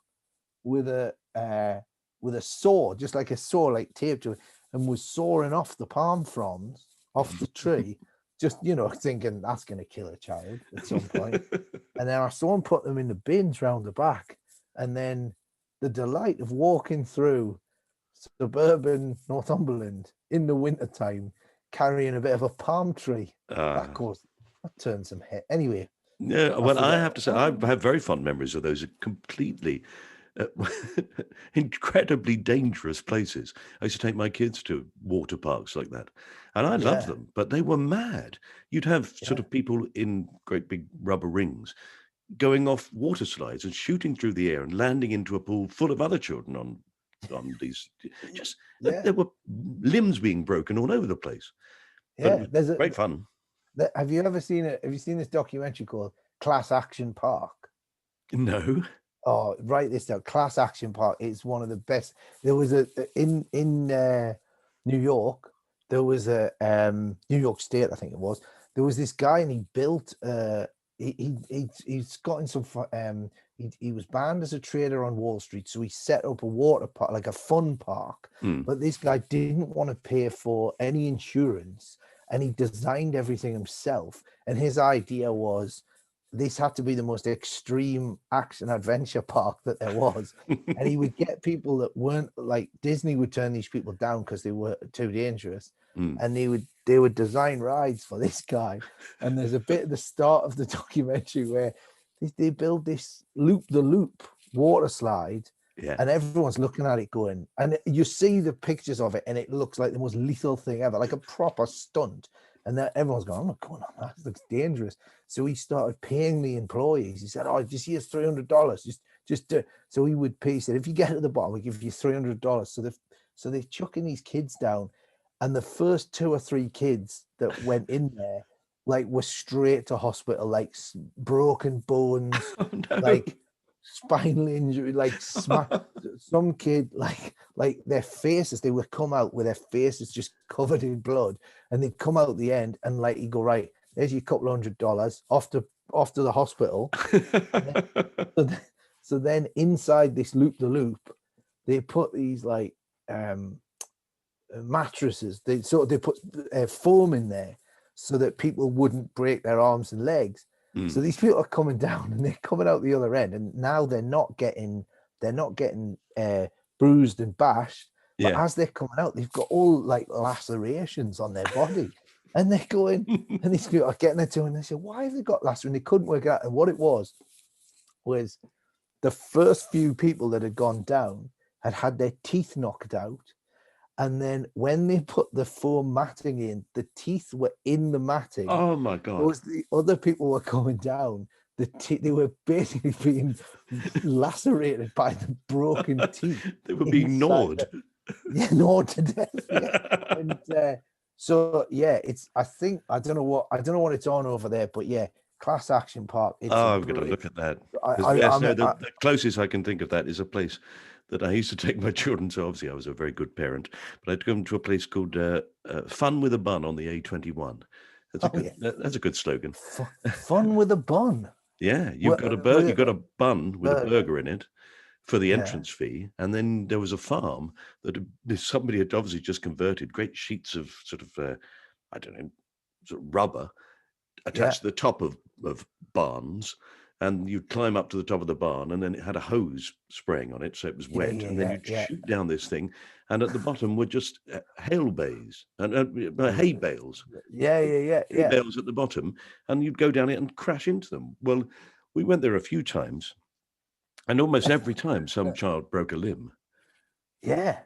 S2: with a saw, just like a saw, like taped to it, and was sawing off the palm fronds off the tree just thinking that's going to kill a child at some point. And then I saw him put them in the bins round the back, and then the delight of walking through suburban Northumberland in the wintertime carrying a bit of a palm tree.
S1: Ah,
S2: That turns some head. Anyway,
S1: yeah.
S2: I
S1: Well, I
S2: forget.
S1: have to say, I have very fond memories of those completely uh, incredibly dangerous places. I used to take my kids to water parks like that, and I loved
S2: Yeah,
S1: them, but they were mad. You'd have sort
S2: yeah,
S1: of people in great big rubber rings going off water slides and shooting through the air and landing into a pool full of other children on these. Just
S2: yeah,
S1: there were limbs being broken all over the place, but it
S2: yeah.
S1: was
S2: There's a.
S1: great fun.
S2: Have you ever seen it? Have you seen this documentary called Class Action Park?
S1: No.
S2: Oh, write this down. Class Action Park is one of the best. There was in New York. There was a New York State, I think it was. There was this guy, and he built. He's got in some. He was banned as a trader on Wall Street, so he set up a water park, like a fun park.
S1: Hmm.
S2: But this guy didn't want to pay for any insurance, and he designed everything himself. And his idea was this had to be the most extreme action adventure park that there was. And he would get people that weren't like Disney would turn these people down because they were too dangerous.
S1: Hmm.
S2: And they would design rides for this guy. And there's a bit at the start of the documentary where they build this loop the loop water slide,
S1: Yeah.
S2: and everyone's looking at it going, and you see the pictures of it, and it looks like the most lethal thing ever, like a proper stunt. And then everyone's going, I'm not going on that. It looks dangerous. So he started paying the employees. He said, "Oh, just here's $300. Just do." So he would pay. He said, "If you get to the bottom, we give you $300." So they're chucking these kids down, and the first 2 or 3 kids that went in there, like, were straight to hospital, like broken bones,
S1: Oh no.
S2: like spinal injury, like some kid, like their faces, they would come out with their faces just covered in blood, and they'd come out at the end, and like you go, right, there's your couple $100 off to the hospital. And then, so, then, so then inside this loop the loop, they put these like mattresses. They put foam in there so that people wouldn't break their arms and legs. So
S1: Hmm.
S2: these people are coming down and they're coming out the other end, and now they're not getting bruised and bashed. But
S1: Yeah.
S2: as they're coming out, they've got all like lacerations on their body, and they're going, and these people are getting into it, and they say, "Why have they got lacerations?" They couldn't work it out, and what it was the first few people that had gone down had their teeth knocked out. And then when they put the foam matting in, the teeth were in the matting.
S1: Oh my God.
S2: Those the other people were coming down. They were basically being lacerated by the broken teeth
S1: They were being
S2: inside.
S1: gnawed.
S2: Gnawed to death. Yeah, and so yeah, I don't know what it's on over there, but yeah, Class Action Park. It's a
S1: Oh, I've got to
S2: brilliant.
S1: look at that.
S2: I,
S1: Because
S2: I,
S1: yes,
S2: I,
S1: no,
S2: mean,
S1: the closest I can think of that is a place that I used to take my children to. Obviously, I was a very good parent, but I'd come to a place called Fun with a Bun on the A21.
S2: oh yeah,
S1: That's a good slogan.
S2: fun with a bun.
S1: Yeah,
S2: With,
S1: you've
S2: with
S1: got a bun with a
S2: burger.
S1: burger in it for the
S2: Yeah.
S1: entrance fee, and then there was a farm that somebody had obviously just converted great sheets of sort of I don't know, sort of rubber
S2: Yeah,
S1: attached to the top of barns, and you'd climb up to the top of the barn, and then it had a hose spraying on it, so it was
S2: yeah,
S1: wet,
S2: yeah,
S1: and then
S2: yeah,
S1: you'd
S2: yeah.
S1: shoot down this thing, and at the bottom were just hail bays and hay bales,
S2: Yeah, yeah, yeah,
S1: hay
S2: yeah.
S1: bales at the bottom, and you'd go down it and crash into them. Well, we went there a few times, and almost every time some child broke a limb.
S2: Yeah.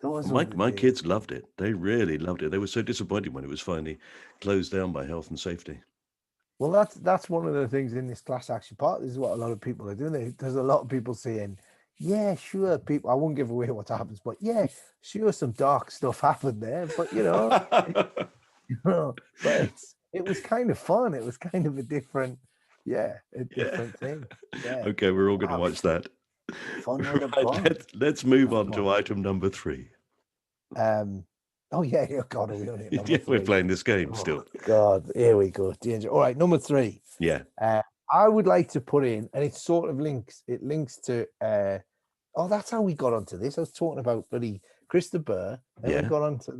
S2: Those were
S1: My
S2: the
S1: kids loved it. They really loved it. They were so disappointed when it was finally closed down by health and safety.
S2: well, that's one of the things in this class action part. This is what a lot of people are doing. There's a lot of people saying, yeah, sure, people, I won't give away what happens, but yeah, sure, some dark stuff happened there, but but it was kind of fun. It was kind of a different, yeah, a
S1: Yeah.
S2: different thing. Yeah.
S1: Okay, we're all going to
S2: Wow.
S1: watch that.
S2: Fun with a
S1: Right,
S2: bun.
S1: let's move
S2: Oh,
S1: on
S2: go
S1: to
S2: on.
S1: item number 3.
S2: Oh yeah, God, are we only at number
S1: Yeah, we're
S2: 3?
S1: playing this game
S2: Oh
S1: still.
S2: God, here we go. Danger. All right, number 3.
S1: Yeah,
S2: I would like to put in, and it sort of links to oh, that's how we got onto this. I was talking about bloody Christopher, and we
S1: yeah.
S2: got onto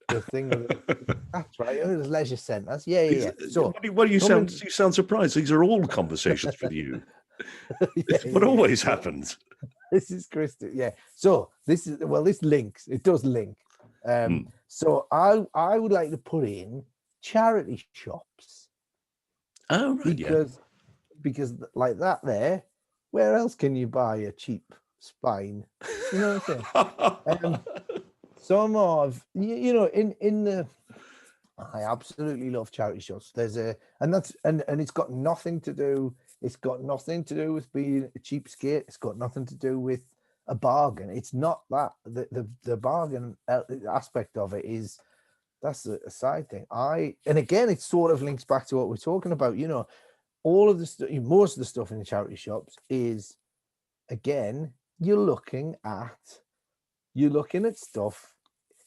S2: the thing with that's right. It was leisure centres. Yeah. So
S1: What do you sound?
S2: coming,
S1: You sound surprised. These are all conversations with you.
S2: yeah.
S1: It's what always happens.
S2: This is Kristen. Yeah. So this is this links. It does link.
S1: Hmm.
S2: So I would like to put in charity shops
S1: Oh, right, yeah.
S2: because like that there, where else can you buy a cheap spine? You know what I'm saying? Some of in the I absolutely love charity shops. There's a and that's and it's got nothing to do. It's got nothing to do with being a cheapskate. It's got nothing to do with a bargain. It's not that the bargain aspect of it is that's a side thing. And again, it sort of links back to what we're talking about. All of the most of the stuff in the charity shops is again you're looking at stuff.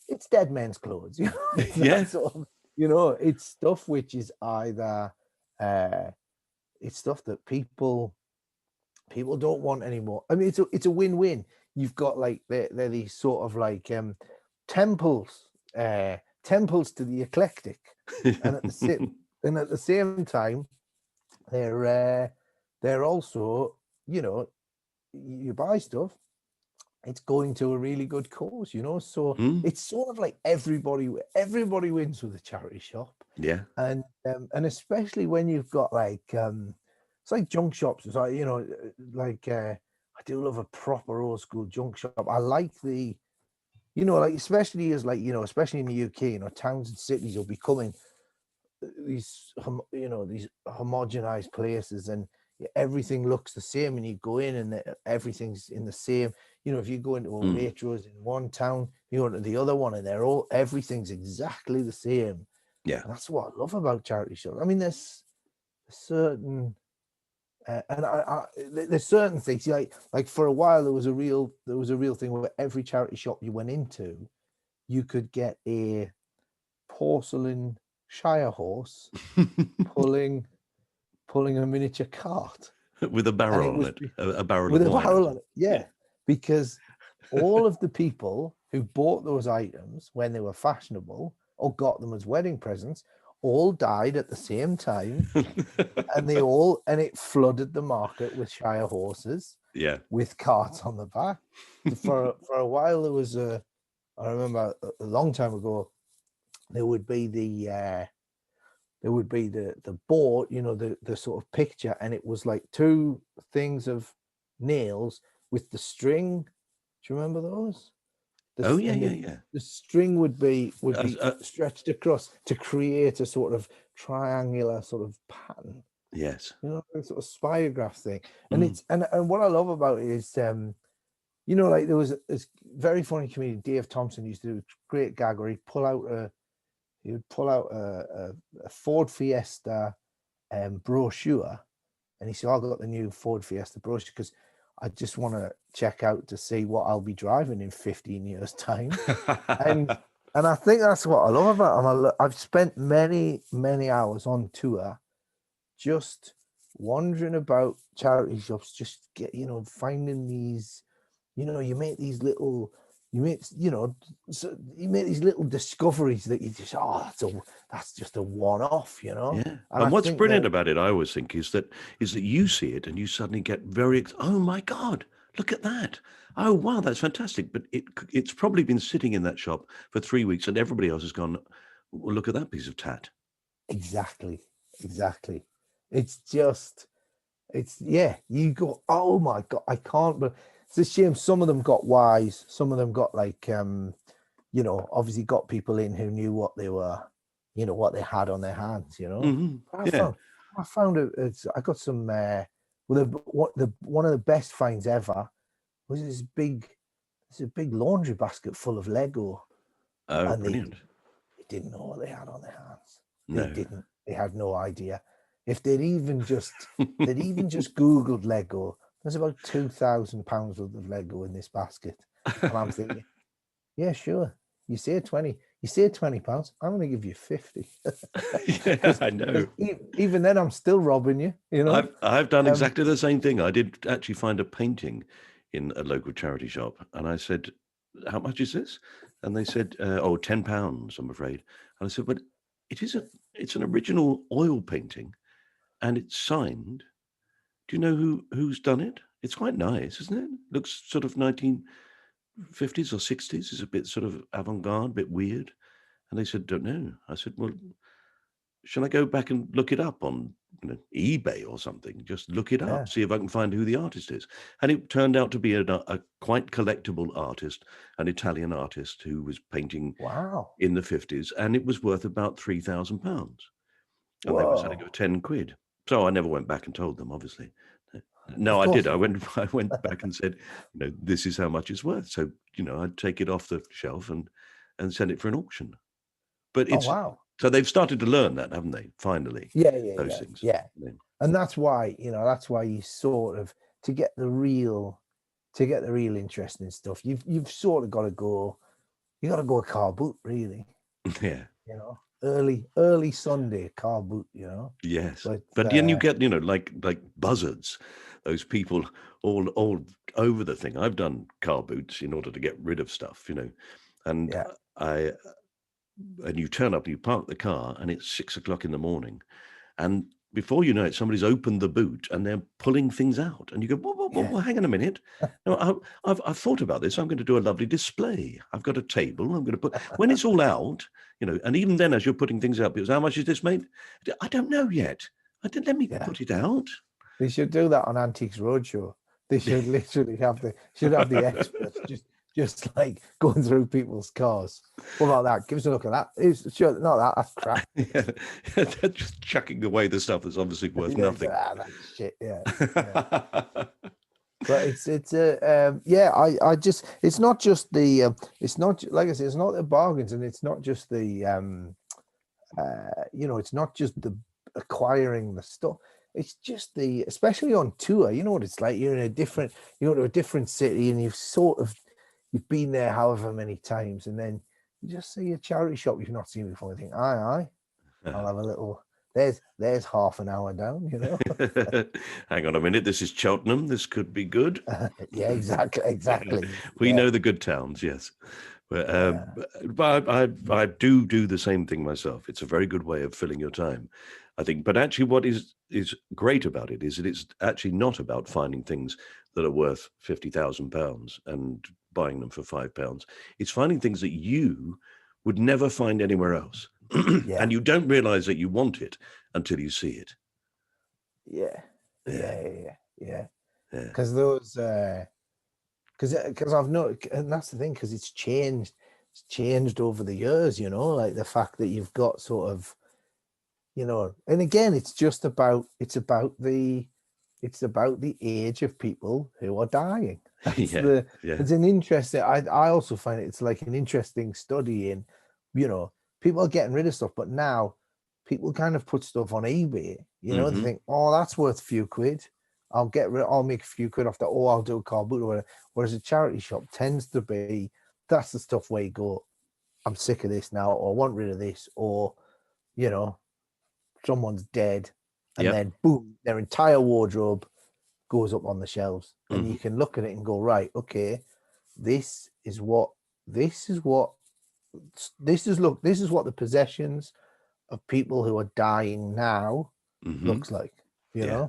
S2: It's dead men's clothes. It's
S1: Yeah.
S2: that sort of it's stuff which is either it's stuff that people don't want anymore. I mean, it's a win-win. You've got like they're these sort of like temples temples to the eclectic, and at the same time they're also you buy stuff, it's going to a really good cause, so
S1: Hmm.
S2: it's sort of like everybody wins with a charity shop.
S1: Yeah.
S2: And especially when you've got like it's like junk shops. It's like like I do love a proper old school junk shop. I like the like especially as like especially in the UK, towns and cities are becoming these homogenized places, and everything looks the same, and you go in and everything's in the same. If you go into a
S1: Hmm.
S2: Waitrose in one town, you go to the other one, and everything's exactly the same.
S1: Yeah.
S2: And that's what I love about charity shops. I mean, there's certain there's certain things like for a while there was a real thing where every charity shop you went into, you could get a porcelain Shire horse pulling a miniature cart,
S1: With a
S2: and it
S1: barrel on
S2: was
S1: it, a barrel of
S2: with a
S1: wine or
S2: barrel on
S1: something.
S2: it. Yeah, because all of the people who bought those items when they were fashionable or got them as wedding presents all died at the same time, and it flooded the market with Shire horses
S1: Yeah.
S2: with carts on the back. For a while there was I remember a long time ago there would be the board, the sort of picture, and it was like two things of nails with the string. Do you remember those?
S1: Oh, yeah,
S2: And
S1: yeah, yeah.
S2: the string would be
S1: As- uh,
S2: stretched across to create a sort of triangular sort of pattern,
S1: yes.
S2: a sort of spirograph thing. And
S1: Mm.
S2: it's and what I love about it is like there was this very funny comedian, Dave Thompson, used to do a great gag where he would pull out a Ford Fiesta brochure, and he said, "I got the new Ford Fiesta brochure because I just want to check out to see what I'll be driving in 15 years' time." And I think that's what I love about him. I've spent many hours on tour just wandering about charity shops, just finding these. You make these little. You make these little discoveries that you just that's just a one-off.
S1: Yeah.
S2: And I
S1: And what's
S2: think
S1: brilliant
S2: that
S1: about it, I always think, is that you see it and you suddenly get oh my God, look at that. Oh wow, that's fantastic. But it's probably been sitting in that shop for 3 weeks and everybody else has gone, well, look at that piece of tat.
S2: exactly. It's just you go, oh my God, I can't. But it's a shame. Some of them got wise. Some of them got like obviously got people in who knew what they were, what they had on their hands.
S1: Hmm.
S2: But
S1: Yeah.
S2: I found I got some. One of the best finds ever was this big laundry basket full of Lego,
S1: Oh,
S2: and
S1: brilliant.
S2: they didn't know what they had on their hands. They
S1: No.
S2: didn't. They had no idea. If they'd even just Googled Lego, there's about £2,000 worth of Lego in this basket. And I'm thinking, yeah, sure. You say 20, £20, I'm gonna give you 50.
S1: Yeah,
S2: Because
S1: I know.
S2: even then I'm still robbing you.
S1: I've done
S2: Um,
S1: exactly the same thing. I did actually find a painting in a local charity shop, and I said, "How much is this?" And they said, oh, £10, I'm afraid. And I said, but it's an original oil painting and it's signed. Do you know who's done it? It's quite nice, isn't it? Looks sort of 1950s or 60s. It's a bit sort of avant-garde, a bit weird. And they said, don't know. I said, well, shall I go back and look it up on eBay or something? Just look it up, see if I can find who the artist is. And it turned out to be a quite collectible artist, an Italian artist who was painting in the 50s, and it was worth about £3,000. And they were selling it for 10 quid. So I never went back and told them, obviously. No, I did. I went back and said, this is how much it's worth. So, I'd take it off the shelf and send it for an auction. But it's so they've started to learn that, haven't they? Finally. Those things.
S2: Yeah. And that's why, you sort of, to get the real interesting stuff, you've sort of got to go a car boot, really.
S1: Yeah.
S2: Early Sunday car boot,
S1: Yes. But then you get, like buzzards, those people all over the thing. I've done car boots in order to get rid of stuff, and and you turn up, you park the car, and it's 6 o'clock in the morning, and before you know it, somebody's opened the boot and they're pulling things out, and you go, whoa, hang on a minute. No, I've thought about this. I'm going to do a lovely display. I've got a table. I'm going to put when it's all out, and even then, as you're putting things out, because how much is this made? I don't know yet. Let me put it out.
S2: They should do that on Antiques Roadshow. They should literally have the experts just like going through people's cars. What about that? Give us a look at that. That's crap.
S1: They're just chucking away the stuff that's obviously worth nothing.
S2: That's shit. Yeah. But it's I just, it's not just the it's not, like I said, it's not the bargains, and it's not just the it's not just the acquiring the stuff. It's just especially on tour, you know what it's like. You're in to a different city, and you've been there however many times, and then you just see a charity shop you've not seen before. You think, aye, I'll have a little. There's half an hour down,
S1: Hang on a minute. This is Cheltenham. This could be good.
S2: Yeah, exactly.
S1: We know the good towns, yes. But I do the same thing myself. It's a very good way of filling your time, I think. But actually, what is great about it is that it's actually not about finding things that are worth £50,000 and buying them for £5. It's finding things that you would never find anywhere else. And you don't realize that you want it until you see it.
S2: Yeah. Because those, because I've noticed, and that's the thing, because it's changed over the years. Like the fact that you've got sort of, and again, it's about the age of people who are dying. It's an interesting. I also find it's like an interesting study in, people are getting rid of stuff, but now people kind of put stuff on eBay. They think, oh, that's worth a few quid. I'll make a few quid off that, or I'll do a car boot or whatever. Whereas a charity shop tends to be, that's the stuff where you go, I'm sick of this now, or I want rid of this, or someone's dead, and then boom, their entire wardrobe goes up on the shelves, and you can look at it and go, right, okay, this is what the possessions of people who are dying now looks like.
S1: Yeah.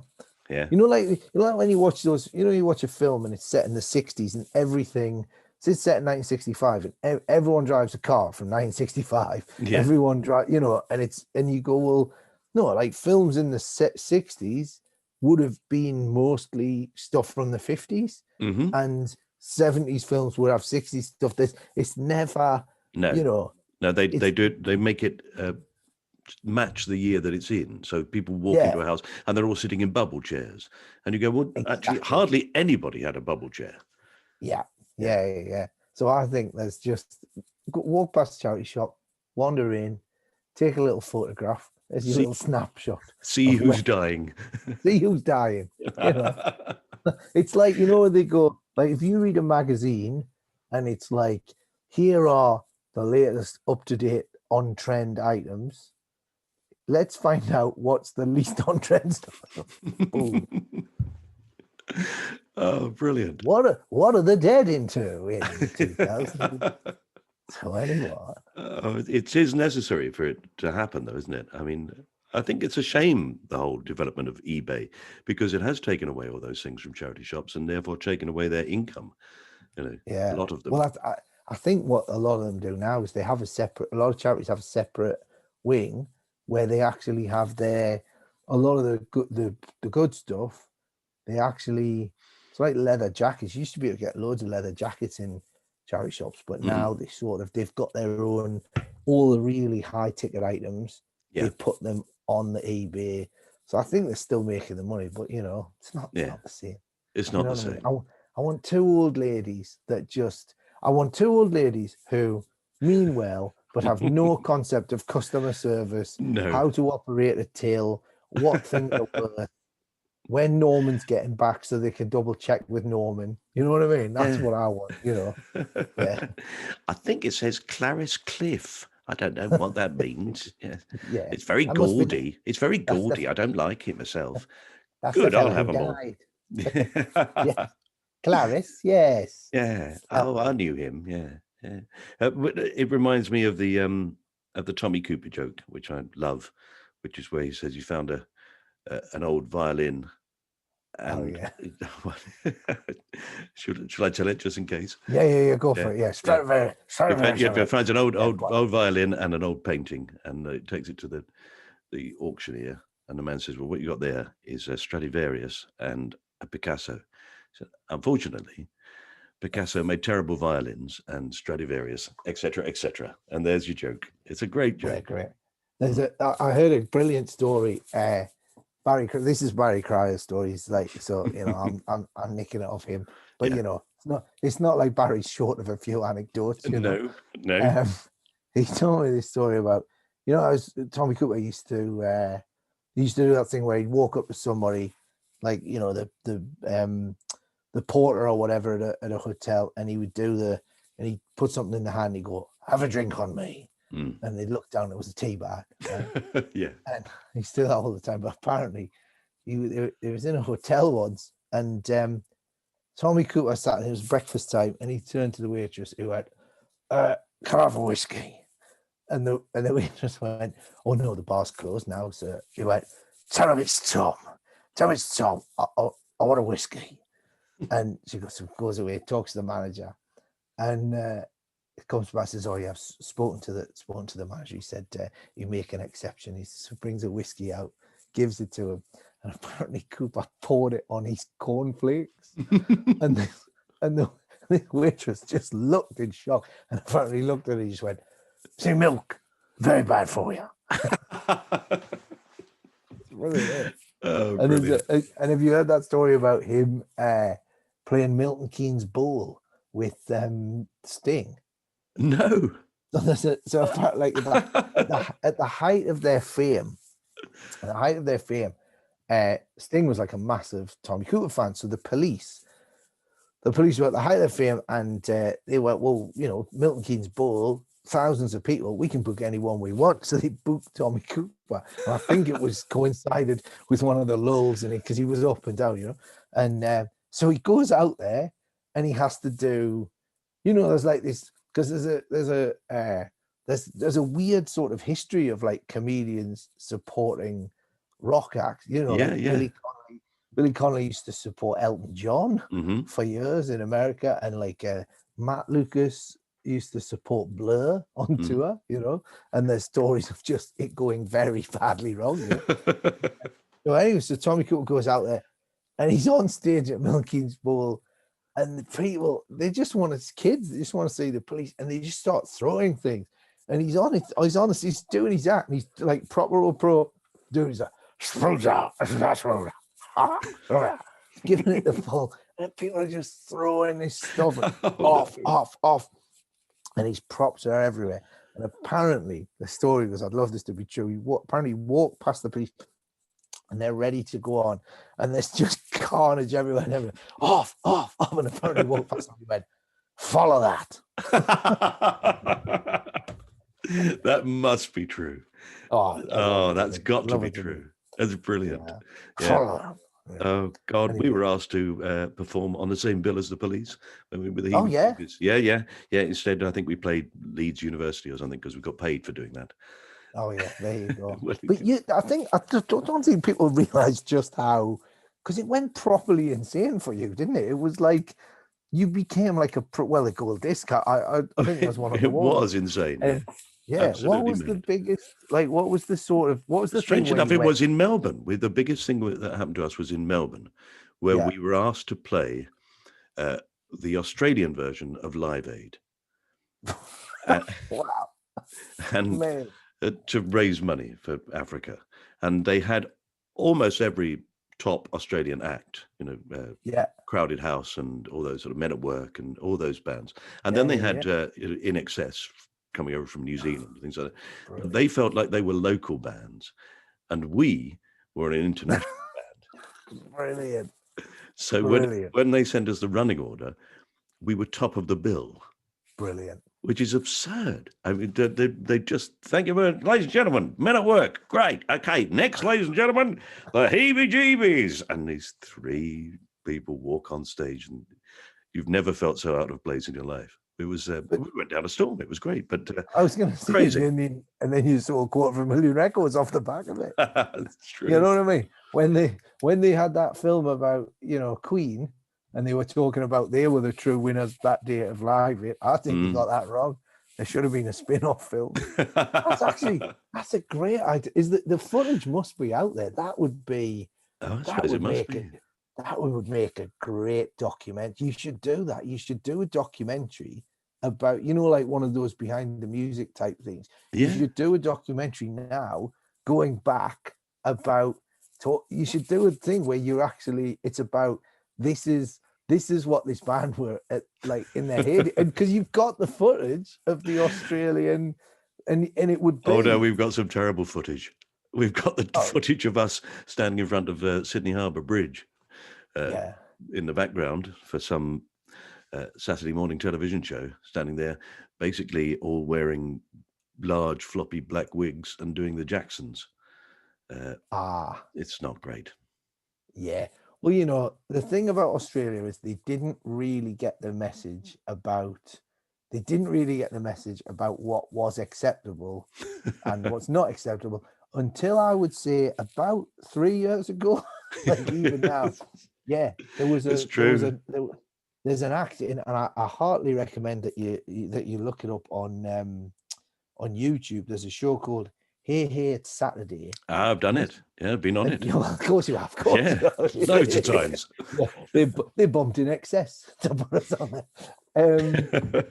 S2: Like when you watch those, you watch a film and it's set in the 60s and everything. So it's set in 1965 and everyone drives a car from 1965. Everyone and you go, well, no, like films in the 60s would have been mostly stuff from the 50s, and 70s films would have 60s stuff. It's never,
S1: no, they do it. They make it match the year that it's in. So people walk into a house and they're all sitting in bubble chairs, and you go, well, actually, hardly anybody had a bubble chair.
S2: Yeah. So I think there's just walk past the charity shop, wander in, take a little photograph. There's your little snapshot.
S1: See who's dying.
S2: See who's dying. It's like, they go, like, if you read a magazine and it's like, here are the latest up-to-date on-trend items. Let's find out what's the least on-trend stuff.
S1: Oh, brilliant.
S2: What are the dead into in 2000? So anyway,
S1: It is necessary for it to happen, though, isn't it? I mean, I think it's a shame, the whole development of eBay, because it has taken away all those things from charity shops and therefore taken away their income. A
S2: yeah.
S1: lot of them.
S2: Well, I think what a lot of them do now is they have a lot of charities have a separate wing where they actually have a lot of the good stuff. They actually, it's like leather jackets. You used to be able to get loads of leather jackets in charity shops, but now they've got their own, all the really high ticket items.
S1: Yeah.
S2: They put them on the eBay. So I think they're still making the money, but it's not the same.
S1: It's
S2: You
S1: not
S2: know
S1: the
S2: what I mean?
S1: same.
S2: I want two old ladies who mean well, but have no concept of customer service,
S1: No.
S2: how to operate a till, what things are worth, when Norman's getting back so they can double check with Norman. You know what I mean? That's what I want, Yeah.
S1: I think it says Clarice Cliff. I don't know what that means. Yeah.
S2: Yeah.
S1: It's very
S2: That must be
S1: gaudy. It's very
S2: that's
S1: gaudy. I don't like it myself.
S2: that's the
S1: Good, I'll
S2: fella who
S1: have them all.
S2: died. Yeah. Clarice, yes.
S1: Yeah. Oh, I knew him. Yeah. Yeah. It reminds me of the Tommy Cooper joke, which I love, which is where he says he found an old violin.
S2: Oh
S1: And
S2: yeah.
S1: should I tell it just in case?
S2: Yeah. Go for it. Yeah. Straight
S1: He finds an old
S2: go on.
S1: violin and an old painting, and takes it to the auctioneer. And the man says, "Well, what you got there is a Stradivarius and a Picasso." So, unfortunately, Picasso made terrible violins, and Stradivarius, etc., etc. And there's your joke. It's a great joke.
S2: Yeah, great. I heard a brilliant story. This is Barry Cryer's story. He's like, so I'm nicking it off him, but it's not like Barry's short of a few anecdotes.
S1: No.
S2: He told me this story about, Tommy Cooper used to do that thing where he'd walk up to somebody, like the porter or whatever at a hotel, and he would and he'd put something in the hand. He'd go, "Have a drink on me." And they'd look down, it was a tea bag. Right?
S1: Yeah.
S2: And he still that all the time. But apparently he was in a hotel once, and Tommy Cooper sat, it was breakfast time, and he turned to the waitress who went, "Can I have a whiskey?" And the waitress went, "Oh no, the bar's closed now, sir." He went, Tell him it's Tom. I want a whiskey." And she goes away, talks to the manager, and it comes back and says, "Oh, yeah, I've spoken to the manager. He said you make an exception." He brings a whiskey out, gives it to him, and apparently Cooper poured it on his cornflakes, and the waitress just looked in shock, and apparently looked at it and just went, "See, milk, very bad for you." Brilliant.
S1: Oh,
S2: And
S1: brilliant.
S2: and have you heard that story about him playing Milton Keynes Bowl with Sting?
S1: No.
S2: So like at the height of their fame, Sting was like a massive Tommy Cooper fan. So the police were at the height of their fame, and they went, "Well, Milton Keynes Bowl, thousands of people, we can book anyone we want." So they booked Tommy Cooper, and I think it was coincided with one of the lulls in it because he was up and down, and so he goes out there and he has to do, there's like this, because there's a weird sort of history of like comedians supporting rock acts, like Billy Connolly used to support Elton John for years in America, and like Matt Lucas used to support Blur on tour, and there's stories of just it going very badly wrong. So anyway, so Tommy Cooper goes out there and he's on stage at Milton Keynes Bowl, and the people, they just want his kids, they just want to see the police, and they just start throwing things. And he's he's doing his act, and he's like proper pro doing his giving it the full, and people are just throwing this stuff off, and his props are everywhere. And apparently the story was, I'd love this to be true, he walked past the police and they're ready to go on, and there's just carnage everywhere and everywhere. Off, and apparently walked past and went, "Follow that."
S1: That must be true. That's got to be true. That's brilliant.
S2: Follow that. Yeah.
S1: Oh God, we
S2: Anyway.
S1: were asked to perform on the same bill as the Police when we were the
S2: Oh yeah.
S1: Heebie-Jeebies. Yeah. Instead, I think we played Leeds University or something because we got paid for doing that.
S2: Oh yeah. There you go. But
S1: Wellington.
S2: I just don't think people realize just how, because it went properly insane for you, didn't it? It was like you became like a gold disc. I think there's one on the
S1: It
S2: wall.
S1: was insane. Yeah,
S2: And yeah, what
S1: absolutely
S2: was the
S1: mad.
S2: biggest? Like, what was the thing
S1: Strange
S2: where
S1: enough,
S2: you
S1: it
S2: went?
S1: was in Melbourne. With the biggest thing that happened to us was in Melbourne, where
S2: Yeah.
S1: we were asked to play uh, the Australian version of Live Aid, uh,
S2: Wow,
S1: and
S2: man.
S1: to raise money for Africa. And they had almost every top Australian act,
S2: Yeah.
S1: Crowded House and all those sort of Men at Work and all those bands. And then
S2: Yeah.
S1: they
S2: Yeah.
S1: had
S2: Yeah.
S1: In Excess coming over from New Zealand, things like that. But
S2: Brilliant.
S1: they felt like they were local bands, and we were an international band.
S2: Brilliant.
S1: So
S2: Brilliant.
S1: when they sent us the running order, we were top of the bill,
S2: Brilliant.
S1: which is absurd. I mean, they just thank you very much, ladies and gentlemen, Men at Work, great. Okay, next, ladies and gentlemen, the Heebie-Jeebies, and these three people walk on stage, and you've never felt so out of place in your life. It was
S2: But
S1: we went down a storm. It was great, but
S2: I was going to say,
S1: crazy.
S2: and then you sold 250,000 records off the back of it.
S1: That's true.
S2: You know what I mean? When they had that film about Queen, and they were talking about they were the true winners that day of Live It, I think they got that wrong. There should have been a spin-off film. That's a great idea. Is that the footage must be out there? That would be
S1: Oh, I
S2: that
S1: suppose it
S2: would
S1: must
S2: make
S1: be.
S2: it that would make a great document. You should do that. You should do a documentary about, like one of those behind the music type things. You
S1: Yeah.
S2: should do a documentary now going back about you should do a thing where it's about this is what this band were at, like in their head, and because you've got the footage of the Australian, and it would be.
S1: Oh no, we've got some terrible footage. We've got the footage of us standing in front of Sydney Harbour Bridge
S2: Yeah.
S1: in the background for some Saturday morning television show, standing there, basically all wearing large floppy black wigs and doing the Jacksons. It's not great.
S2: Yeah. Well, the thing about Australia is they didn't really get the message about what was acceptable and what's not acceptable until I would say about 3 years ago. Like even now, yeah, there's an act in, and I heartily recommend that you look it up on YouTube. There's a show called Hey Hey It's Saturday.
S1: I've done it. Yeah, I've been on it.
S2: Of course you have. Of course,
S1: yeah, loads of times.
S2: Yeah, they bumped In Excess to put us on there.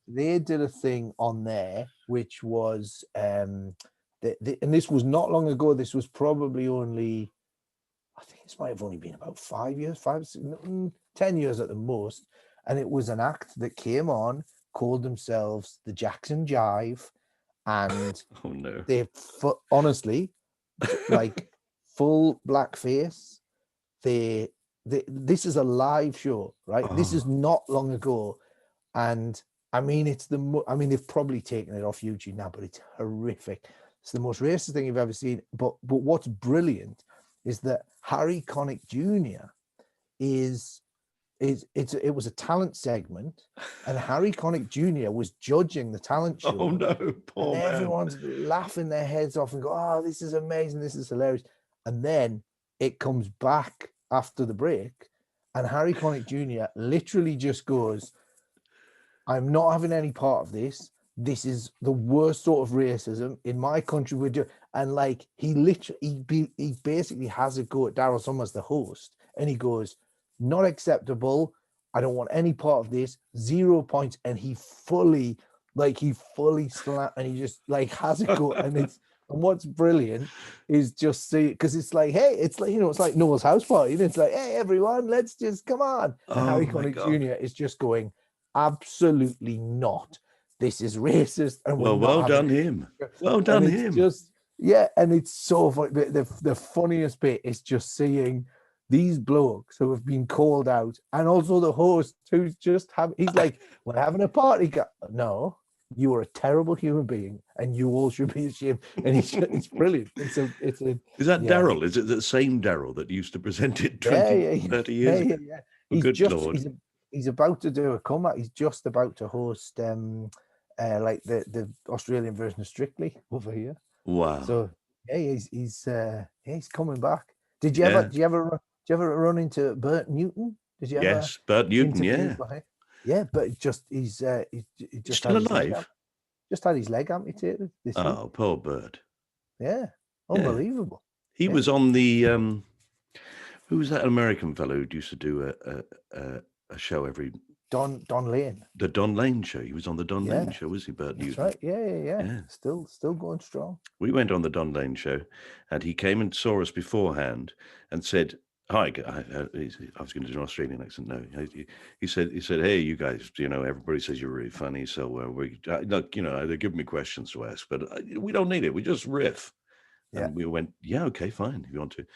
S2: They did a thing on there which was and this was not long ago. This was probably only, I think this might have only been about 5 years, 10 years at the most. And it was an act that came on, called themselves the Jackson Jive, and
S1: oh no,
S2: they honestly, like full blackface. This is a live show, right? This is not long ago, and I mean they've probably taken it off YouTube now, but it's horrific. It's the most racist thing you've ever seen. But what's brilliant is that Harry Connick Jr. It was a talent segment, and Harry Connick Jr. was judging the talent show.
S1: Oh no, poor
S2: and
S1: man.
S2: Everyone's laughing their heads off and go, "Oh, this is amazing! This is hilarious!" And then it comes back after the break, and Harry Connick Jr. literally just goes, "I'm not having any part of this. This is the worst sort of racism in my country. We're doing," and like he basically has a go at Daryl Summers, the host, and he goes, "Not acceptable. I don't want any part of this. 0 points." And he fully slapped, and he just like has a go. And what's brilliant is just see, because it's like, hey, it's like, it's like Noah's house party. And it's like, hey, everyone, let's just come on. And Harry Connick Jr. is just going, absolutely not. This is racist. And
S1: well done him. Well done him.
S2: Just, yeah, and it's so funny. The funniest bit is just seeing these blokes who have been called out, and also the host who's just he's like, "We're having a party." No, you are a terrible human being, and you all should be ashamed. And it's brilliant. It's a
S1: Is that
S2: yeah,
S1: Daryl? Is it the same Daryl that used to present it
S2: yeah,
S1: 20,
S2: yeah, yeah,
S1: 30
S2: yeah,
S1: years
S2: yeah,
S1: ago?
S2: yeah.
S1: Oh, good Lord.
S2: He's about to do a comeback. He's just about to host like the Australian version of Strictly over here.
S1: Wow.
S2: So yeah, he's coming back. Did you
S1: Yeah.
S2: ever run into Bert Newton? Did you ever
S1: Yes, Bert Newton,
S2: interview
S1: yeah.
S2: by him? Yeah, but he
S1: He's
S2: just
S1: still
S2: had his
S1: alive?
S2: just had his leg amputated this week.
S1: Oh, poor Bert.
S2: Yeah,
S1: Yeah.
S2: unbelievable.
S1: He
S2: Yeah.
S1: was on the who was that American fellow who used to do a show every
S2: Don Lane.
S1: the Don Lane show. He was on the Don
S2: Yeah.
S1: Lane show, was he, Bert
S2: That's
S1: Newton?
S2: right. Yeah.
S1: Yeah.
S2: Still going strong.
S1: We went on the Don Lane show, and he came and saw us beforehand and said, "Hi." I was going to do an Australian accent. No, he said, "Hey, you guys, everybody says you're really funny. So we look, they're giving me questions to ask, but we don't need it. We just riff."
S2: Yeah.
S1: And we went, "Yeah, okay, fine, if you want to."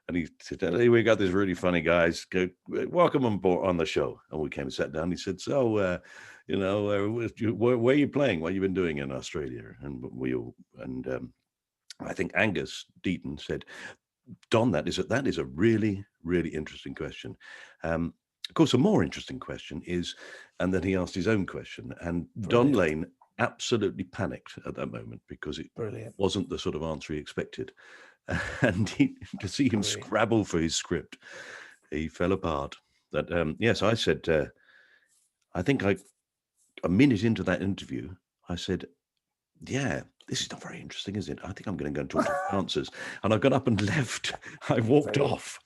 S1: And he said, "Hey, we got these really funny guys. Welcome on board on the show." And we came and sat down. He said, "So, where are you playing? What have you been doing in Australia?" And I think Angus Deaton said, "Don, that is a really, really interesting question." Of course, a more interesting question is, and then he asked his own question, and
S2: Brilliant.
S1: Don Lane absolutely panicked at that moment because it
S2: Brilliant.
S1: wasn't the sort of answer he expected. And to see him scrabble for his script, he fell apart. But yes, I said, I think a minute into that interview, I said, "Yeah, this is not very interesting, is it? I think I'm going to go and talk to the dancers." And I got up and left. I walked off.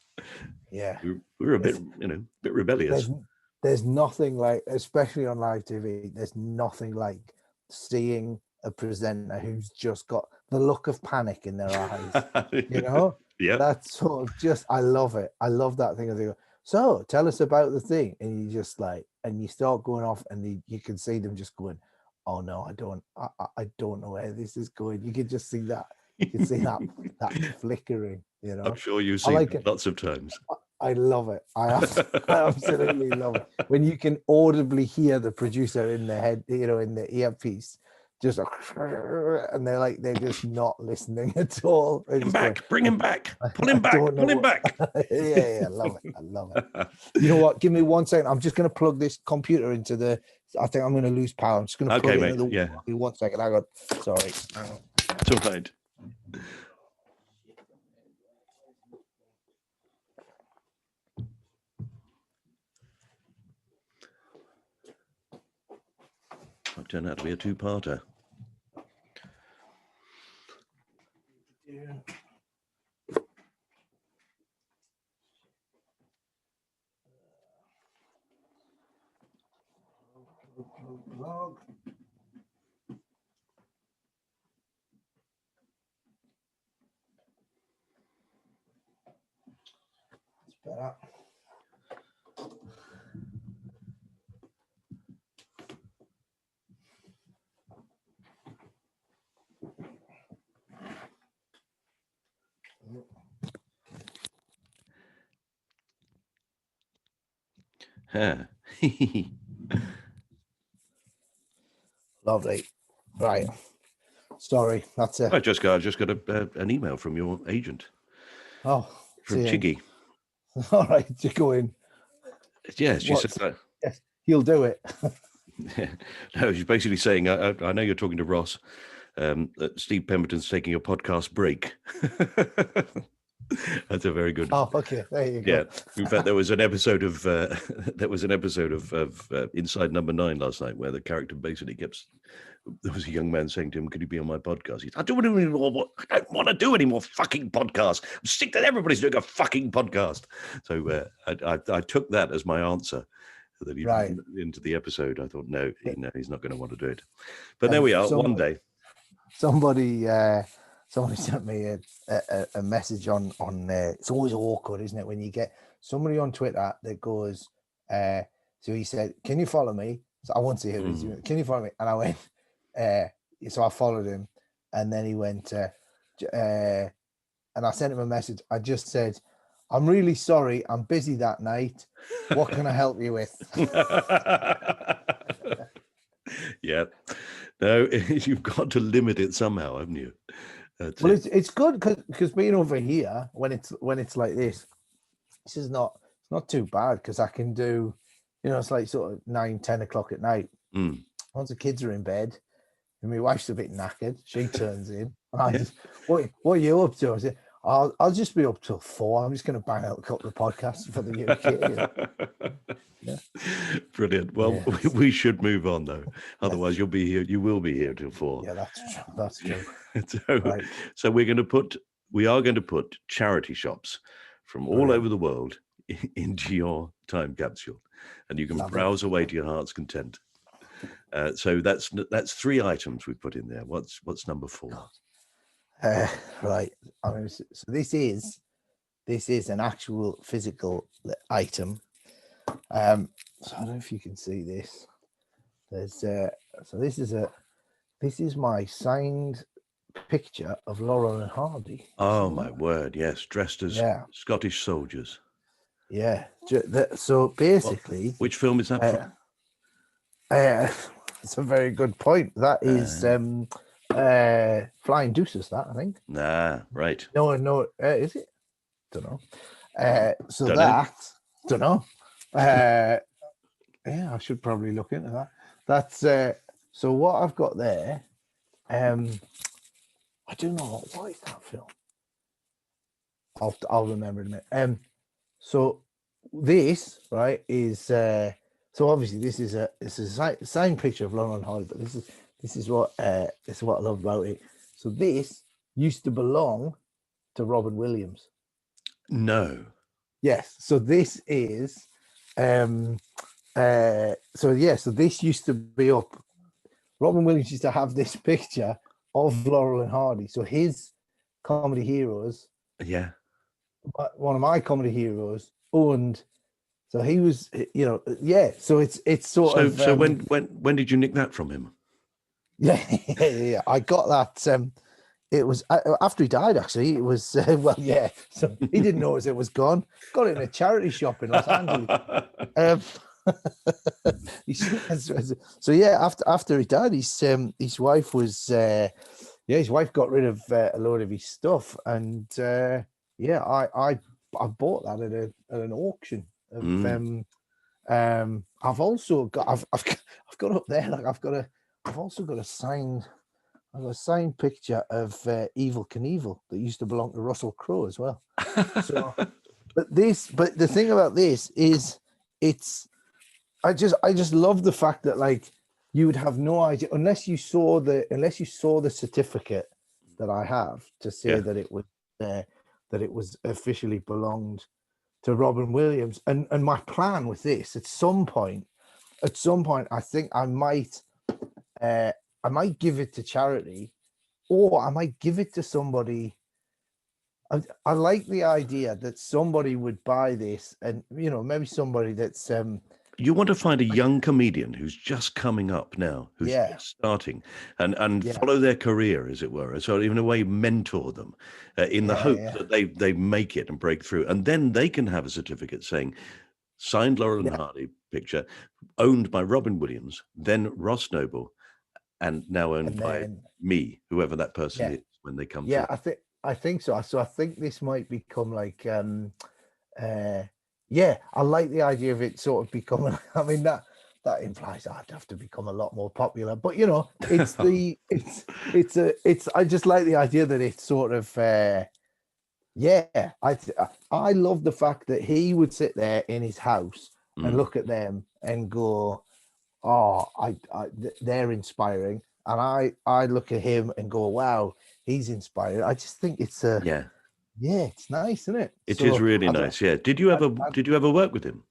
S2: Yeah.
S1: We were a bit rebellious.
S2: There's nothing like, especially on live TV, there's nothing like seeing a presenter who's just got the look of panic in their eyes.
S1: Yeah.
S2: That's sort of just, I love it. I love that thing. They go, "So tell us about the thing," and you just like, and you start going off, and you can see them just going, "Oh no, I don't know where this is going." You can just see that. You can see that flickering.
S1: I'm sure you've seen it lots of times.
S2: I love it. I absolutely love it. When you can audibly hear the producer in the head, in the earpiece, just and they're just not listening at all.
S1: Bring him back. Pull him back. Pull him back.
S2: Yeah, I love it. You know what? Give me 1 second. I'm just going to plug this computer into the. I think I'm going to lose power. I'm just going to plug it into the.
S1: Yeah.
S2: Give me 1 second. Hang on. Sorry. Hang on.
S1: It's all right. Might turn out to be a two-parter.
S2: Yeah. Log. It's better. Lovely. Right. Sorry. That's it.
S1: I just got an email from your agent.
S2: Oh,
S1: from Chiggy.
S2: All right, you go in.
S1: Yeah, she said that.
S2: Yes, he'll do it.
S1: No, she's basically saying, I know you're talking to Ross, that Steve Pemberton's taking a podcast break. That's a very good.
S2: Oh, okay. There you go.
S1: Yeah. In fact, there was an episode of Inside Number 9 last night where the character basically there was a young man saying to him, "Could you be on my podcast?" I don't want to do any more fucking podcasts. I'm sick that everybody's doing a fucking podcast. So I took that as my answer. That he into the episode. I thought, no, he's not going to want to do it. But there we are. One day.
S2: Somebody sent me a message on it's always awkward, isn't it, when you get somebody on Twitter that goes, so he said, "Can you follow me?" So I won't see who he's. "Can you follow me?" And I went, so I followed him, and then he went, and I sent him a message. I just said, "I'm really sorry. I'm busy that night. What can I help you with?"
S1: Yeah. No, you've got to limit it somehow, haven't you? That's
S2: Well,
S1: it.
S2: it's good because being over here when it's like this is not it's not too bad because I can do, it's like sort of 9, 10 o'clock at night.
S1: Mm.
S2: Once the kids are in bed and my wife's a bit knackered, she turns in. And I
S1: Yeah.
S2: just, what are you up to? I said, I'll just be up till 4. I'm just going to bang out a couple of podcasts for the UK. Yeah.
S1: Brilliant. Well,
S2: Yes.
S1: we should move on though.
S2: Yes.
S1: Otherwise, you'll be here. You will be here till 4.
S2: Yeah, that's true. That's true.
S1: So,
S2: Right.
S1: so we are going to put charity shops from all
S2: Brilliant.
S1: over the world into your time capsule, and you can
S2: Love it.
S1: browse away to your heart's content. So that's 3 items we put in there. What's number 4?
S2: Right. So this is an actual physical item. So I don't know if you can see this. There's so this is my signed picture of Laurel and Hardy.
S1: Oh
S2: See
S1: my
S2: that?
S1: word! Yes, dressed as
S2: Yeah,
S1: Scottish soldiers.
S2: yeah. So
S1: What?
S2: basically,
S1: Which film is that
S2: uh,
S1: from?
S2: it's a very good point. That is Flying Deuces. That I think.
S1: Right.
S2: No, is it? Don't know. So
S1: Don't know.
S2: that don't know. Yeah, I should probably look into that. That's so what I've got there. I don't know what is that film. I'll remember in a minute. So this right is so obviously this is a signed picture of Lauren Hardy, but this is what I love about it. So this used to belong to Robin Williams.
S1: No.
S2: Yes. So this is so this used to be up. Robin Williams used to have this picture of Laurel and Hardy. So his comedy heroes,
S1: Yeah.
S2: one of my comedy heroes, owned. So he was, yeah. So it's sort of
S1: So when did you nick that from him?
S2: yeah. I got that. It was after he died. Actually, it was well, yeah. So he didn't notice it was gone. Got it in a charity shop in Los Angeles. So yeah, after he died, his wife was his wife got rid of a load of his stuff, and yeah, I bought that at an auction. I've also got I've got up there like I've also got a signed picture of Evel Knievel that used to belong to Russell Crowe as well. So, but the thing about this is I just love the fact that like you would have no idea unless you saw the certificate that I have to say
S1: Yeah.
S2: that it was officially belonged to Robin Williams. And my plan with this at some point I think I might give it to charity, or I might give it to somebody. I like the idea that somebody would buy this, and maybe somebody that's
S1: You want to find a young comedian who's just coming up now, who's
S2: yeah,
S1: just starting, and
S2: yeah,
S1: follow their career, as it were. So in a way, mentor them in the hope
S2: yeah,
S1: that they make it and break through, and then they can have a certificate saying signed Laurel and
S2: yeah,
S1: Hardy picture, owned by Robin Williams, then Ross Noble, and now owned
S2: and
S1: by
S2: then
S1: me, whoever that person
S2: yeah,
S1: is when they come
S2: yeah.
S1: through.
S2: I think so. So I think this might become like yeah. I like the idea of it sort of becoming. I mean that implies I'd have to become a lot more popular, but it's I just like the idea that it's sort of yeah. I love the fact that he would sit there in his house and
S1: Mm.
S2: look at them and go, oh, they're inspiring, and I look at him and go, wow, he's inspired. I just think it's
S1: Yeah,
S2: it's nice, isn't it?
S1: it is
S2: So
S1: really nice. Yeah. Did you ever work with him?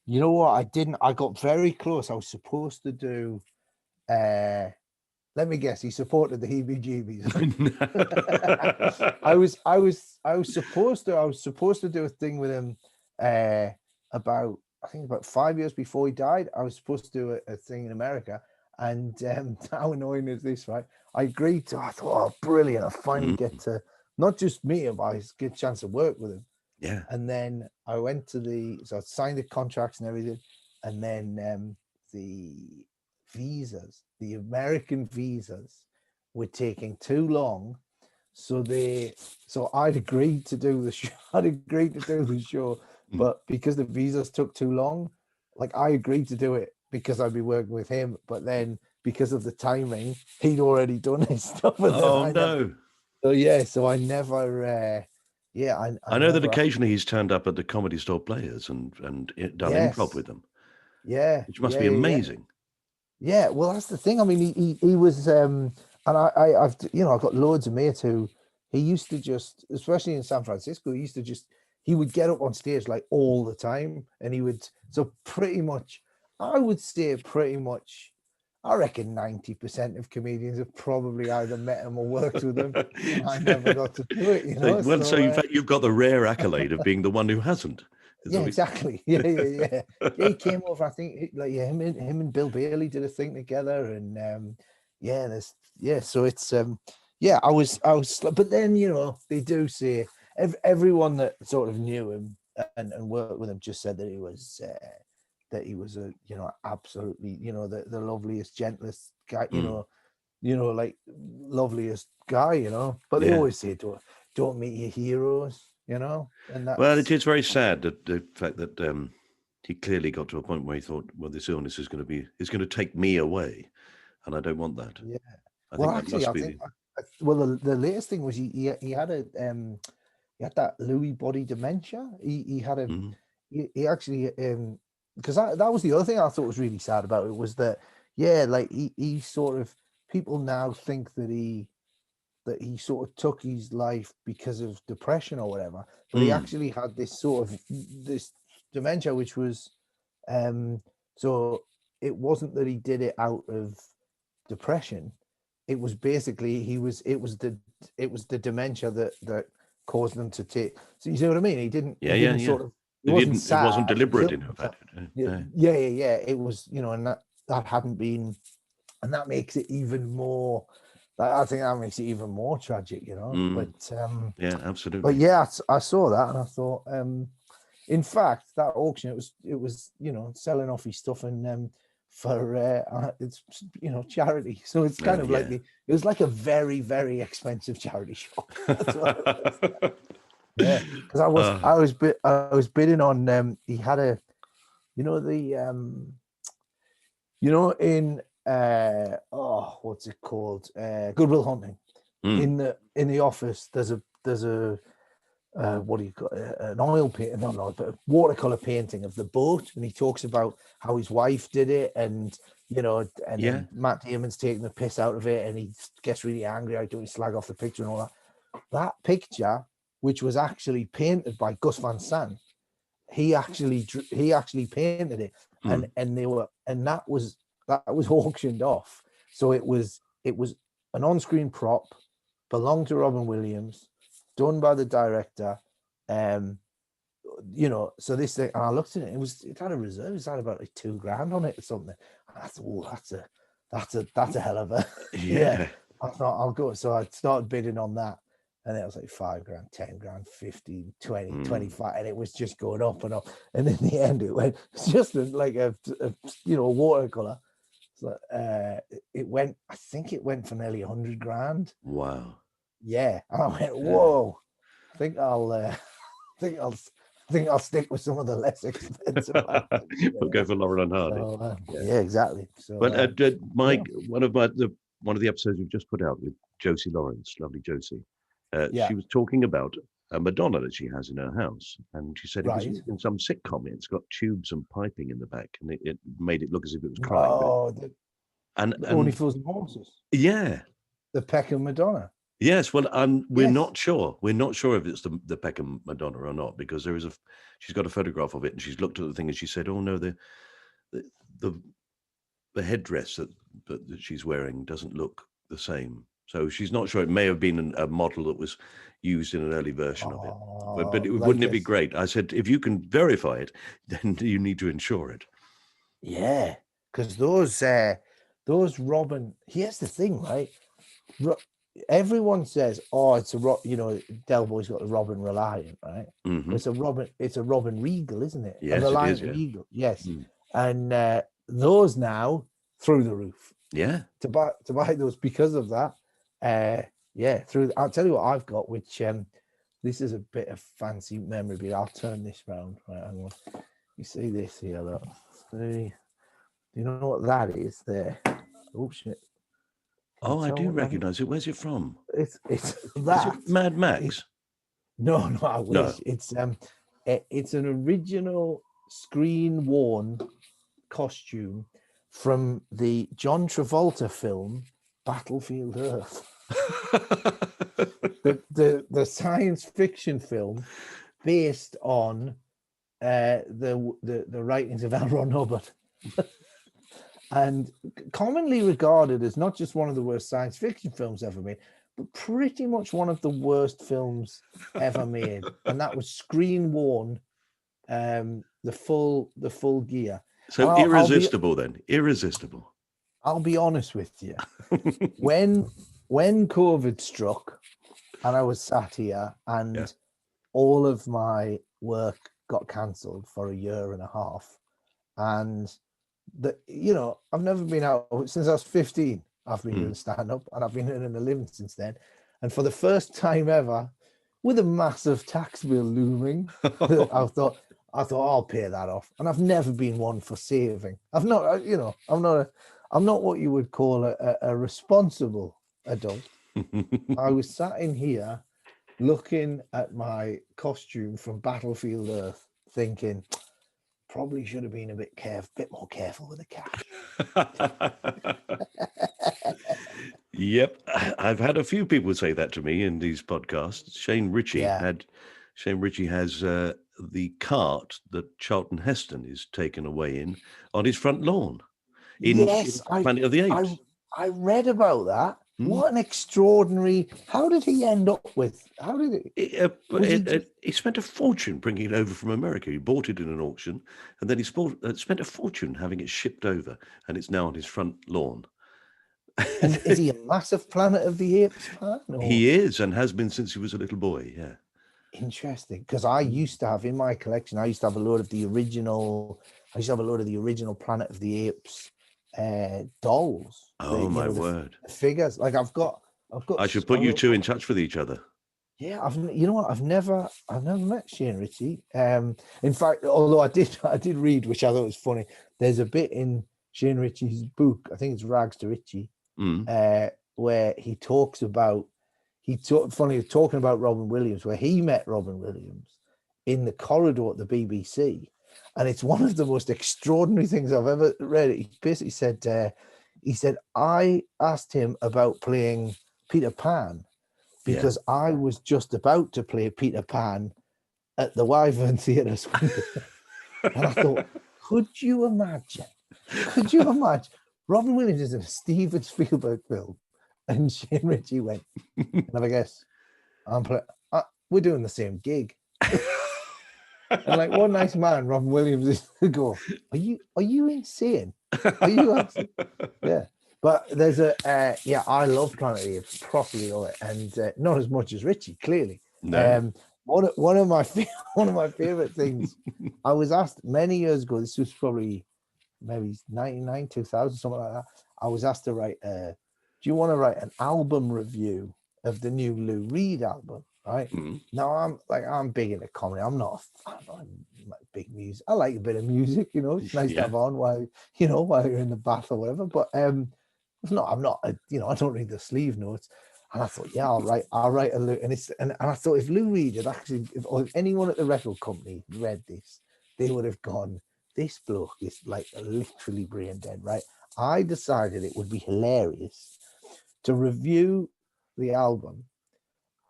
S2: you know what? I didn't. I got very close. I was supposed to do. Let me guess. He supported the heebie-jeebies. I was supposed to do a thing with him. About I think about 5 years before he died. I was supposed to do a thing in America, and how annoying is this, right? I agreed to. I thought, oh, brilliant! I finally get
S1: Mm.
S2: to not just meet him, but I get a chance to work with him.
S1: Yeah.
S2: And then I went to so I signed the contracts and everything, and then the the American visas were taking too long. So I'd agreed to do the show. I'd agreed to do the show,
S1: Mm.
S2: but because the visas took too long, like I agreed to do it because I'd be working with him. But then because of the timing, he'd already done his stuff, and then
S1: Oh
S2: I never.
S1: no.
S2: So yeah, so I never. I
S1: I know that
S2: never.
S1: occasionally he's turned up at the Comedy Store Players and done improv
S2: Yes.
S1: with them,
S2: Yeah.
S1: which must
S2: Yeah.
S1: be
S2: Yeah.
S1: amazing.
S2: Yeah, well, that's the thing. I mean, he was, and I've, I've got loads of mates who he used to just, especially in San Francisco, he used to just, he would get up on stage like all the time, and he would, so pretty much, I would say pretty much, I reckon 90% of comedians have probably either met him or worked with him, and I never got to do it, you know.
S1: So
S2: So,
S1: in fact, you've got the rare accolade of being the one who hasn't. Is
S2: yeah,
S1: that what-
S2: exactly. Yeah. Yeah, he came over. I think like yeah, him and Bill Bailey did a thing together, and yeah, So it's yeah, I was, but then they do say everyone that sort of knew him and worked with him just said that he was a absolutely the loveliest, gentlest guy,
S1: Mm.
S2: like loveliest guy, But they
S1: Yeah.
S2: always say don't meet your heroes, and
S1: Well, it
S2: that's.
S1: is very sad that the fact that he clearly got to a point where he thought, well, this illness is going to take me away, and I don't want that.
S2: Yeah.
S1: I
S2: Well,
S1: think that
S2: actually,
S1: must
S2: I
S1: be
S2: think well the latest thing was he had a he had that Lewy body dementia. He had a
S1: Mhm.
S2: he actually because that was the other thing I thought was really sad about it was that like he sort of people now think that he sort of took his life because of depression or whatever, but he
S1: Mm.
S2: actually had this sort of this dementia, which was so it wasn't that he did it out of depression. It was basically it was the dementia that caused them to take. So you see what I mean? He didn't
S1: Yeah.
S2: sort of he
S1: It
S2: wasn't
S1: didn't. It
S2: sad
S1: wasn't
S2: and
S1: deliberate
S2: killed
S1: in
S2: himself.
S1: fact.
S2: Yeah,
S1: No.
S2: yeah. It was, and that hadn't been, and that makes it even more. I think that makes it even more tragic.
S1: Mm. Yeah,
S2: But
S1: absolutely.
S2: yeah, I saw that and I thought, in fact, that auction it was selling off his stuff and for it's charity. So it's kind of like
S1: Yeah.
S2: it was like a very very expensive charity shop. That's what it was. Yeah, because I was
S1: uh,
S2: I was bit I was bidding on he had a the in what's it called, Goodwill Hunting,
S1: mm.
S2: in the office there's a what do you call it? An oil paint, not an oil, but a watercolor painting of the boat, and he talks about how his wife did it, and
S1: Yeah.
S2: then Matt Damon's taking the piss out of it, and he gets really angry. I don't slag off the picture and all that. That picture, which was actually painted by Gus Van Sant, he actually painted it, and
S1: Mm.
S2: that was auctioned off. So it was an on-screen prop, belonged to Robin Williams, done by the director. Um, so this thing, and I looked at it. It had a reserve. It had about like $2,000 on it or something. And I thought, oh, that's a hell of a yeah.
S1: Yeah.
S2: I thought I'll go. So I started bidding on that, and it was like $5,000, $10,000, 15, 20,
S1: Mm.
S2: 25, and it was just going up and up. And in the end, it went just like a watercolor. So it went. I think it went for nearly $100,000.
S1: Wow.
S2: Yeah, and I went,
S1: Yeah.
S2: whoa. I think I'll. I think I'll stick with some of the less expensive items.
S1: We'll go for Laurel and Hardy.
S2: So
S1: Yeah.
S2: yeah, exactly. So
S1: But
S2: yeah,
S1: Mike, one of the episodes we've just put out with Josie Lawrence, lovely Josie,
S2: yeah,
S1: she was talking about a Madonna that she has in her house, and she said it was
S2: right.
S1: in some sitcom. It's got tubes and piping in the back, and it made it look as if it was crying. But
S2: Oh, the Only
S1: and
S2: Fools and Horses,
S1: yeah,
S2: the Peckham Madonna.
S1: yes. Well, we're
S2: Yes.
S1: not sure. We're not sure if it's the Peckham Madonna or not, because she's got a photograph of it, and she's looked at the thing and she said, "Oh no, the the the headdress that she's wearing doesn't look the same." So she's not sure. It may have been a model that was used in an early version of it. But
S2: Like
S1: wouldn't it be
S2: this.
S1: great? I said, if you can verify it, then you need to insure it.
S2: Yeah, because those Robin. Here's the thing, right? Everyone says, "Oh, it's Del Boy's got the Robin Reliant, right?" But
S1: Hmm.
S2: it's a Robin Regal, isn't it? A
S1: Yes, it is.
S2: Reliant
S1: Yeah.
S2: Regal, yes.
S1: Mm.
S2: And those now through the roof.
S1: Yeah.
S2: To buy those because of that. I'll tell you what I've got, which this is a bit of fancy memory. I'll turn this round. Right, hang on. You see this here? Look. See, you know what that is there? Oh shit!
S1: Oh, I do recognize it. Where's it from?
S2: It's
S1: Is it Mad Max?
S2: No, I wish.
S1: No.
S2: It's an original screen worn costume from the John Travolta film Battlefield Earth. the science fiction film based on the writings of L. Ron Hubbard. And commonly regarded as not just one of the worst science fiction films ever made, but pretty much one of the worst films ever made. And that was screen worn, the full gear.
S1: So irresistible then. Irresistible.
S2: I'll be honest with you. when COVID struck and I was sat here and all of my work got cancelled for a year and a half, and I've never been out since I was 15. I've been doing stand-up, and I've been earning a living since then. And for the first time ever, with a massive tax bill looming, I thought I'll pay that off. And I've never been one for saving. I'm not what you would call a responsible adult. I was sat in here looking at my costume from Battlefield Earth, thinking, probably should have been a bit more careful with the cash.
S1: Yep, I've had a few people say that to me in these podcasts. Shane Ritchie has the cart that Charlton Heston is taken away in on his front lawn. In Planet of the Apes.
S2: I read about that. What an extraordinary! How did he end up with? How did it?
S1: He spent a fortune bringing it over from America. He bought it in an auction, and then he spent a fortune having it shipped over, and it's now on his front lawn.
S2: And is he a massive Planet of the Apes fan? Or?
S1: He is, and has been since he was a little boy. Yeah.
S2: Interesting, because I used to have in my collection. I used to have a load of the original. Planet of the Apes dolls.
S1: My word!
S2: The figures. Like I've got.
S1: I should put you two in touch with each other.
S2: Yeah, I've never met Shane Ritchie. In fact, although I did read, which I thought was funny. There's a bit in Shane Ritchie's book, I think it's Rags to Ritchie, where he talks about talking about Robin Williams, where he met Robin Williams in the corridor at the BBC, and it's one of the most extraordinary things I've ever read. He basically said, I asked him about playing Peter Pan because I was just about to play Peter Pan at the Wyvern Theatre. And I thought, could you imagine? Robin Williams is in a Steven Spielberg film, and Shane Ritchie went, and I guess we're doing the same gig. And like, what nice man Robin Williams is to go, are you insane? Are you yeah. But there's I love Planet of the Apes, properly love it, and not as much as Ritchie, clearly.
S1: No.
S2: One of my favorite things, I was asked many years ago, this was probably maybe 99, 2000, something like that. I was asked to write do you want to write an album review of the new Lou Reed album? Right. Now I'm big into comedy. I'm not big music. I like a bit of music, it's nice to have on while you're in the bath or whatever. But I'm not I don't read the sleeve notes. And I thought, I'll write a Lou, and I thought if Lou Reed had actually, if anyone at the record company read this, they would have gone, this bloke is like literally brain dead, right? I decided it would be hilarious to review the album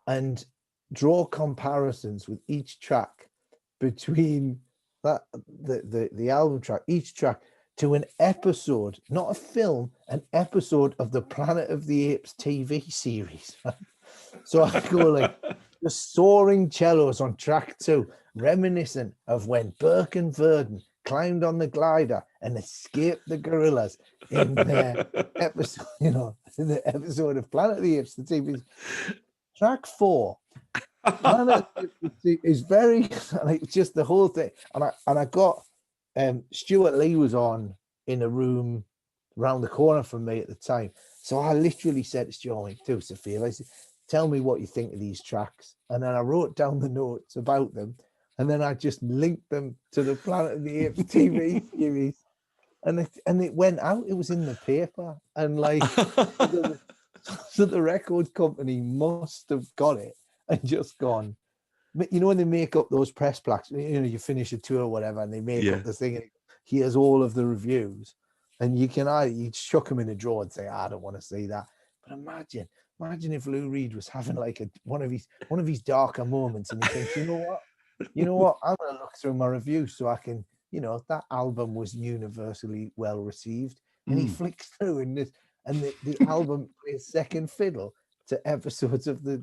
S2: and draw comparisons with each track between the album track, each track, to an episode, not a film, an episode of the Planet of the Apes TV series. So I go like, the soaring cellos on track 2, reminiscent of when Burke and Verdon climbed on the glider and escaped the gorillas in their episode, in the episode of Planet of the Apes, the TV. Track 4, Planet is very like just the whole thing, and I got Stuart Lee was on in a room round the corner from me at the time. So I literally said to Joey, do us a favour. I said, tell me what you think of these tracks. And then I wrote down the notes about them. And then I just linked them to the Planet of the Apes TV series. And it went out. It was in the paper. And like, so the record company must have got it and just gone. You know when they make up those press plaques, you know, you finish a tour or whatever, and they make
S1: Yeah.
S2: up the thing, and here's all of the reviews, and you can either you chuck them in a drawer and say, I don't want to see that. But imagine if Lou Reed was having like one of his darker moments, and he thinks, you know what, I'm gonna look through my reviews so I can, you know, that album was universally well received, and he flicks through and the album plays second fiddle to episodes of the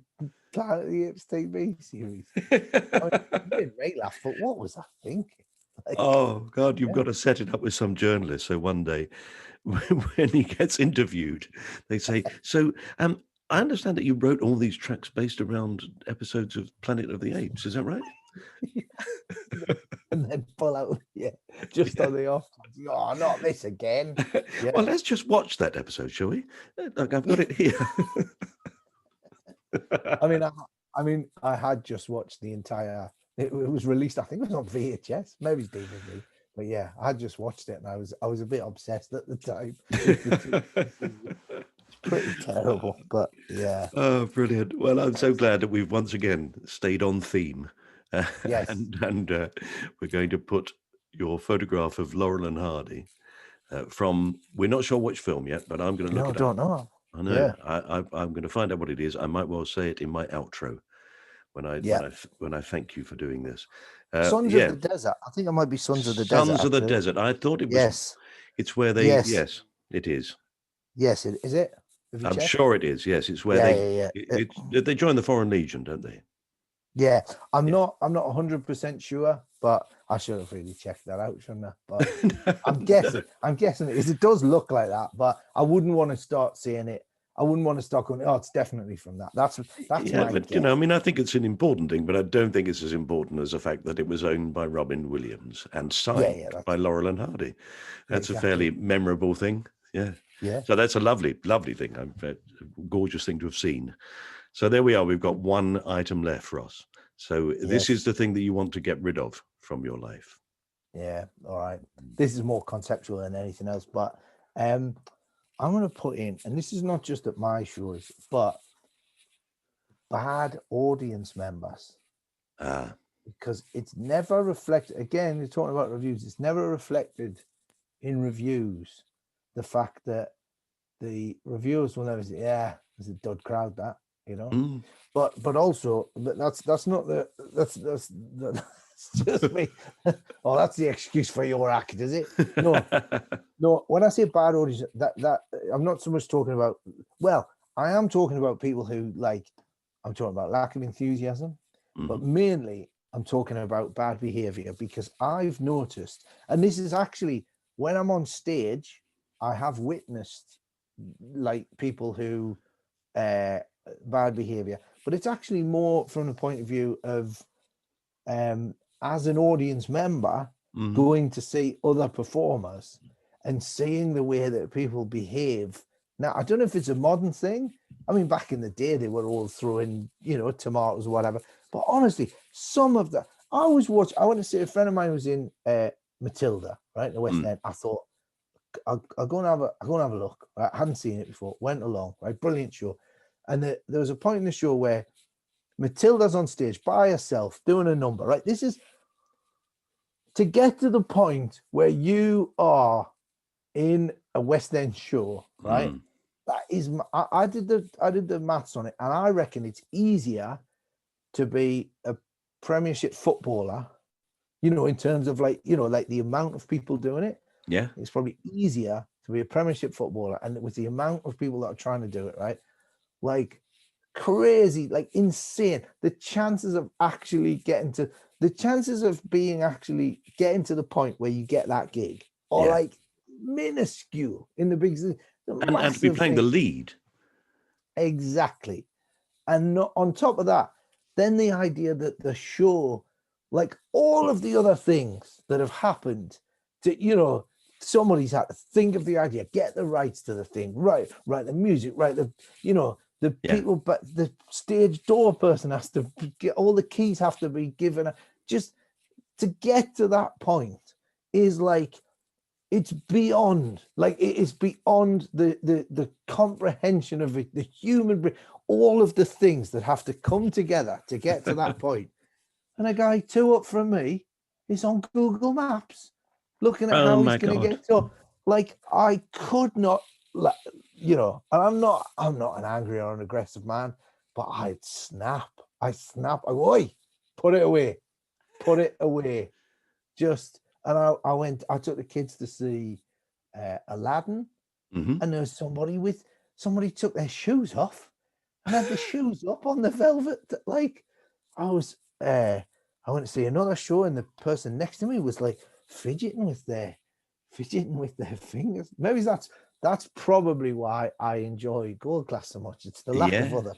S2: Planet of the Apes TV series. I mean, it made me laugh, but what was I thinking? Like,
S1: Oh God, you've
S2: yeah.
S1: got to set it up with some journalist. So one day, when he gets interviewed, they say, "So, I understand that you wrote all these tracks based around episodes of Planet of the Apes. Is that right?"
S2: And then pull out, just on the off. Oh, not this again. Yeah.
S1: Well, let's just watch that episode, shall we? Look, I've got it here.
S2: I mean, I had just watched the entire. It was released. I think it was on VHS, maybe DVD. But yeah, I had just watched it, and I was a bit obsessed at the time. It's pretty terrible, but yeah.
S1: Oh, brilliant. Well, I'm so glad that we've once again stayed on theme.
S2: Yes.
S1: And we're going to put your photograph of Laurel and Hardy from, we're not sure which film yet, but I'm going to look it up.
S2: Don't know.
S1: I know.
S2: Yeah.
S1: I'm going to find out what it is. I might well say it in my outro when I thank you for doing this.
S2: Sons of the Desert. I think it might be Sons of the Desert.
S1: Sons of the
S2: actually.
S1: Desert. I thought it was.
S2: Yes.
S1: It's where they. Yes, it is.
S2: Yes, is it?
S1: I'm sure it is. Yes, it's where they join the Foreign Legion, don't they?
S2: Yeah, I'm not 100% sure, but I should have really checked that out, shouldn't I? But I'm guessing it is. It does look like that, but I wouldn't want to start seeing it. I wouldn't want to start going, oh, it's definitely from that. That's
S1: yeah,
S2: my
S1: but
S2: guess.
S1: I mean, I think it's an important thing, but I don't think it's as important as the fact that it was owned by Robin Williams and signed by Laurel and Hardy. That's a fairly memorable thing. Yeah.
S2: Yeah.
S1: So that's a lovely, lovely thing. A gorgeous thing to have seen. So there we are. We've got one item left, Ross. So this is the thing that you want to get rid of from your life.
S2: Yeah. All right. This is more conceptual than anything else, but I'm going to put in, and this is not just at my shows, but bad audience members. Because it's never reflected. Again, you're talking about reviews. It's never reflected in reviews the fact that the reviewers will never say, "Yeah, there's a dud crowd," that, you know. But also, that's just me. Oh, that's the excuse for your act, is it? No. When I say bad audience, that I'm not so much talking about. Well, I am talking about people who I'm talking about lack of enthusiasm, but mainly I'm talking about bad behavior, because I've noticed, and this is actually when I'm on stage, I have witnessed people who bad behavior, but it's actually more from the point of view of as an audience member going to see other performers and seeing the way that people behave. Now, I don't know if it's a modern thing. I mean, back in the day, they were all throwing, tomatoes or whatever. But honestly, some of the, I went to see a friend of mine was in Matilda, right, in the West End. I thought, I'll go and have a look. Right? I hadn't seen it before. Went along, right? Brilliant show. And there was a point in the show where Matilda's on stage by herself doing a number, right? This is to get to the point where you are in a West End show, right? That is, I did the maths on it, and I reckon it's easier to be a Premiership footballer, in terms of the amount of people doing it.
S1: Yeah,
S2: it's probably easier to be a Premiership footballer, and with the amount of people that are trying to do it, right? Like crazy, like insane. The chances of getting to the point where you get that gig are like minuscule in the big,
S1: and to be playing the lead.
S2: Exactly. And on top of that, then the idea that the show, like all of the other things that have happened to somebody's had to think of the idea, get the rights to the thing, write the music, write the, the
S1: Yeah.
S2: people, but the stage door person has to get, all the keys have to be given. Just to get to that point is like, it's beyond, like it is beyond the comprehension of it, the human brain, all of the things that have to come together to get to that point. And a guy 2 up from me is on Google Maps looking at
S1: Oh
S2: how he's
S1: my
S2: going to
S1: God.
S2: get to, like, I could not, and I'm not an angry or an aggressive man, but I'd snap. I go, oi, put it away. Just, and I took the kids to see Aladdin,
S1: Hmm.
S2: and there was somebody took their shoes off and had the shoes up on the velvet. Like, I was, I went to see another show, and the person next to me was like fidgeting with their fingers. Maybe that's probably why I enjoy Gold Class so much. It's the lack of
S1: Yeah.
S2: other.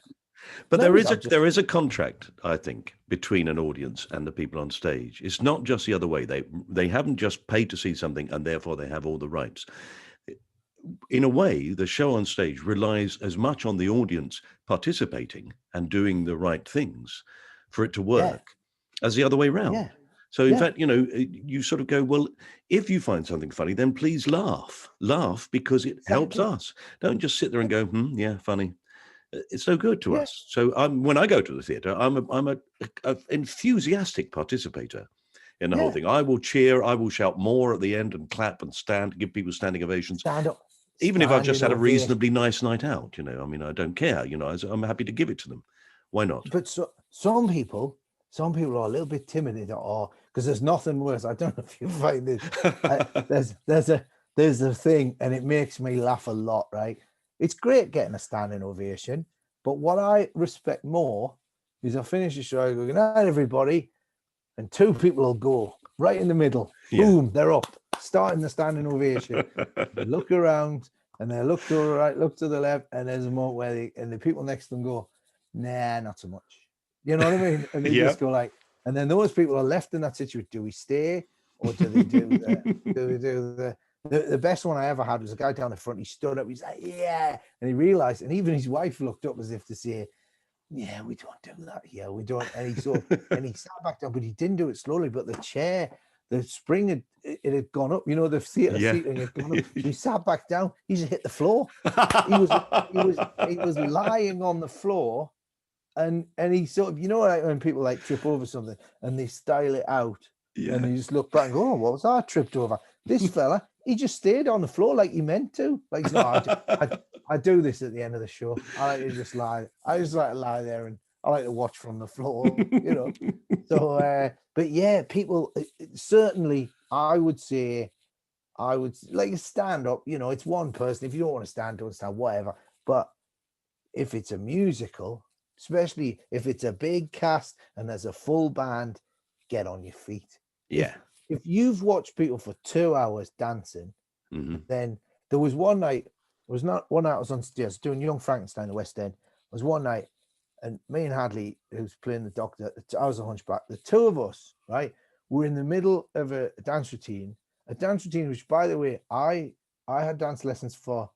S1: But
S2: Maybe I'm just,
S1: there is a contract, I think, between an audience and the people on stage. It's not just the other way. They haven't just paid to see something and therefore they have all the rights. In a way, the show on stage relies as much on the audience participating and doing the right things for it to
S2: yeah,
S1: work as the other way
S2: yeah,
S1: round. So in
S2: yeah,
S1: fact, you sort of go, well, if you find something funny, then please laugh because it helps
S2: exactly.
S1: us. Don't just sit there and go, yeah, funny. It's no good to
S2: Yeah,
S1: us. So when I go to the theatre, I'm a enthusiastic participator in the whole
S2: yeah.
S1: thing. I will cheer, I will shout more at the end and clap and stand, give people standing ovations,
S2: Stand up,
S1: even if I've just
S2: standing
S1: had a
S2: ovation.
S1: reasonably nice night out. I mean, I don't care. I'm happy to give it to them. Why not?
S2: But some people are a little bit timid, or because there's nothing worse. I don't know if you find this. There's a thing, and it makes me laugh a lot. Right? It's great getting a standing ovation, but what I respect more is I finish the show, I go, good night, everybody, and 2 people will go right in the middle.
S1: Yeah.
S2: Boom, they're up, starting the standing ovation. They look around, and they look to the right, look to the left, and there's a moment where the people next to them go, nah, not so much. You know what I mean? And they
S1: Yeah.
S2: just go like, and then those people are left in that situation. Do we stay, or do they do the best one I ever had was a guy down the front. He stood up. He's like, yeah, and he realized, and even his wife looked up as if to say, yeah, we don't do that here. We don't. And he sat back down, but he didn't do it slowly. But the chair, the spring it had gone up. The theatre
S1: Yeah.
S2: seating had gone up. So he sat back down. He just hit the floor. He was lying on the floor, and he sort of, like when people like trip over something and they style it out, and
S1: Yeah.
S2: they just look back and go, oh, what was that I tripped over? This fella, he just stayed on the floor like he meant to. Like, no, I do this at the end of the show. I like to just lie. I just like to lie there, and I like to watch from the floor. So, but yeah, people certainly, I would say, like a stand up. It's one person. If you don't want to stand, don't stand, whatever. But if it's a musical, especially if it's a big cast and there's a full band, get on your feet. If
S1: Yeah.
S2: if you've watched people for 2 hours dancing,
S1: Hmm.
S2: then there was one night. It was not one night I was on stage doing Young Frankenstein in the West End. It was one night, and me and Hadley, who's playing the doctor, I was a hunchback. The 2 of us, right, were in the middle of a dance routine. A dance routine, which, by the way, I had dance lessons for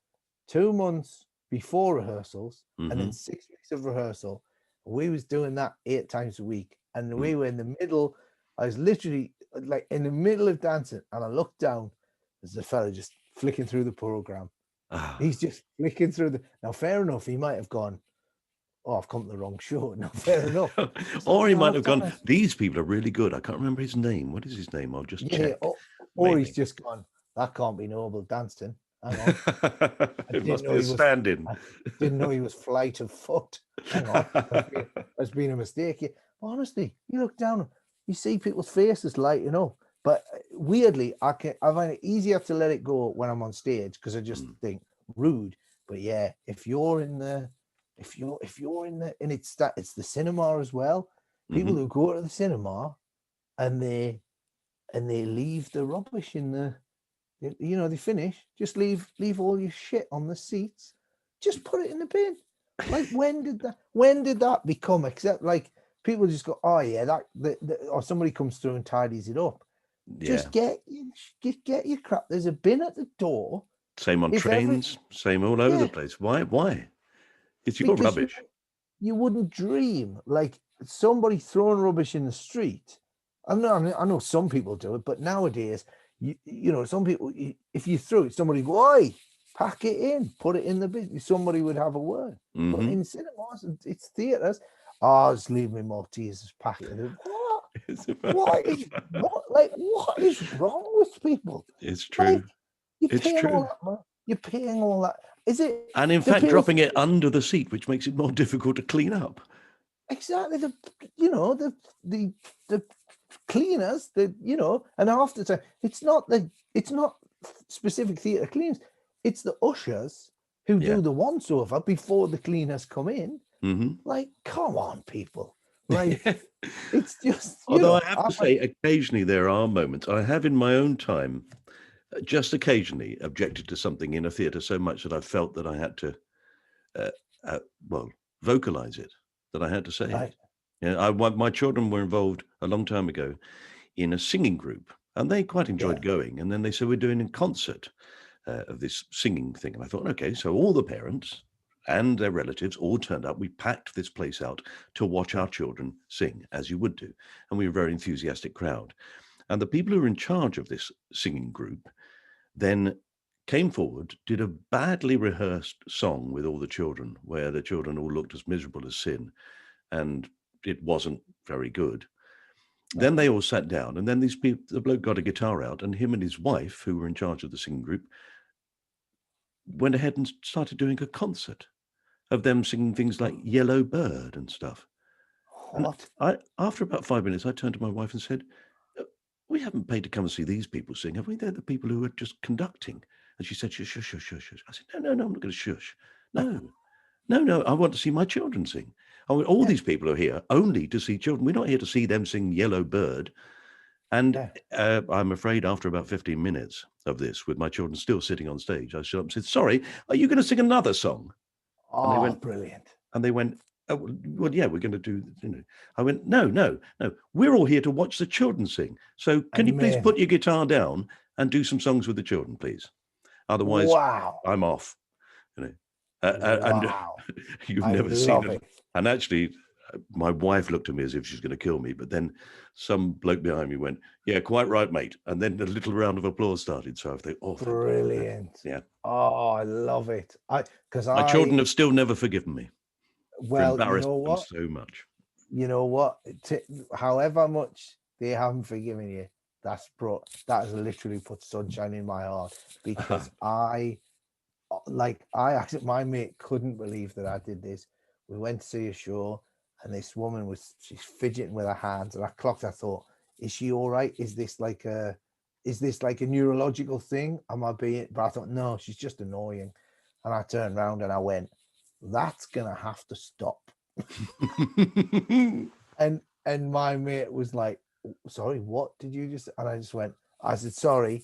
S2: 2 months before rehearsals, and
S1: Hmm.
S2: then 6 weeks of rehearsal. We was doing that 8 times a week, and
S1: Mm.
S2: we were in the middle. I was literally like in the middle of dancing, and I looked down. There's a fella just flicking through the program.
S1: Ah.
S2: He's just flicking through the. Now, fair enough, he might have gone, oh, I've come to the wrong show. No, fair enough. So
S1: Or he
S2: I
S1: might have
S2: looked down
S1: gone,
S2: and
S1: these people are really good. I can't remember his name. What is his name? I'll just
S2: yeah,
S1: check.
S2: or he's
S1: Maybe.
S2: just gone, that can't be noble dancing. Hang on. I
S1: It
S2: didn't
S1: must
S2: know
S1: be a
S2: he was
S1: stand-in.
S2: I didn't know he was flight of foot. Hang on. There's been a mistake here. Honestly, you look down, you see people's faces lighting up. But weirdly, I find it easier to let it go when I'm on stage because I just
S1: Mm.
S2: think rude. But yeah, if you're in the and it's the cinema as well. People
S1: Mhm.
S2: who go to the cinema and they leave the rubbish in they finish, just leave all your shit on the seats, just put it in the bin. Like, when did that become, except like people just go, oh yeah, or somebody comes through and tidies it up.
S1: Yeah.
S2: Just get your crap. There's a bin at the door.
S1: Same on
S2: If every
S1: trains, same all over the
S2: yeah,
S1: place. Why? It's your
S2: because
S1: rubbish.
S2: you wouldn't dream like somebody throwing rubbish in the street. I know some people do it, but nowadays, you know, some people, if you threw it, somebody go, "Oi, pack it in, put it in the bin." Somebody would have a word. But
S1: Hmm.
S2: in cinemas, it's theatres. Oh, just leave me Maltesers, pack it in. What? What is wrong with people?
S1: It's
S2: Like
S1: true.
S2: you're
S1: It's
S2: paying all
S1: true.
S2: that money. You're paying all that. Is it
S1: And in
S2: the
S1: fact,
S2: people?
S1: dropping it under the seat, which makes it more difficult to clean up.
S2: Exactly, the cleaners, and half the time it's not specific theatre cleaners, it's the ushers who
S1: Yeah.
S2: do the once over before the cleaners come in.
S1: Hmm.
S2: Like, come on, people. Like, it's just
S1: Although I have to say, occasionally there are moments. I have in my own time, just occasionally, objected to something in a theatre so much that I felt that I had to, uh, uh, well, vocalize it, that I had to say
S2: right,
S1: it. My children were involved a long time ago in a singing group, and they quite
S2: yeah,
S1: enjoyed going. And then they said, we're doing a concert of this singing thing. And I thought, okay, so all the parents and their relatives all turned up. We packed this place out to watch our
S2: yeah,
S1: children sing, as you would do. And we were a very enthusiastic crowd. And the people who were in charge of this singing group then came forward, did a badly rehearsed song with all the children, where the children all looked as miserable as sin, and it wasn't very good.
S2: yeah.
S1: Then they all sat down, and then these people, the bloke got a guitar out, and him and his wife, who were in charge of the singing group, went ahead and started doing a concert of them singing things like Yellow Bird and stuff. And
S2: What?
S1: after about 5 minutes, I turned to my wife and said, we haven't paid to come and see these people sing, have we? They're the people who are just conducting. And she said, shush, shush, shush, shush, shush. I said, no, I'm not going to shush. No, no, I want to see my children sing. All
S2: Yeah,
S1: these people are here only to see children. We're not here to see them sing Yellow Bird. And
S2: yeah.
S1: I'm afraid after about 15 minutes of this, with my children still sitting on stage, I stood up and said, sorry, are you going to sing another song? And they
S2: Oh,
S1: went,
S2: brilliant.
S1: oh, well, yeah, we're going to do, I went, no. We're all here to watch the children sing. So can you please
S2: Amazing.
S1: put your guitar down and do some songs with the children, please? Otherwise,
S2: Wow.
S1: I'm off. You know, and
S2: Wow.
S1: you've
S2: I
S1: never seen
S2: love
S1: it.
S2: it.
S1: And actually, my wife looked at me as if she's going to kill me. But then some bloke behind me went, "Yeah, quite right, mate." And then a little round of applause started. So I think, "Oh, thank you."
S2: Brilliant.
S1: Yeah,
S2: Oh, I love it. Because
S1: my children have still never forgiven me for
S2: well, you
S1: embarrassing
S2: know
S1: them
S2: what?
S1: so much.
S2: You know what? However much they haven't forgiven you, that has literally put sunshine in my heart because I actually, my mate couldn't believe that I did this. We went to see a show, and this woman she's fidgeting with her hands, and I clocked. I thought, is she all right? Is this like a neurological thing? Am I being? But I thought, no, she's just annoying. And I turned around and I went, that's gonna have to stop. And my mate was like, sorry, what did you just? And I just went, I said, sorry,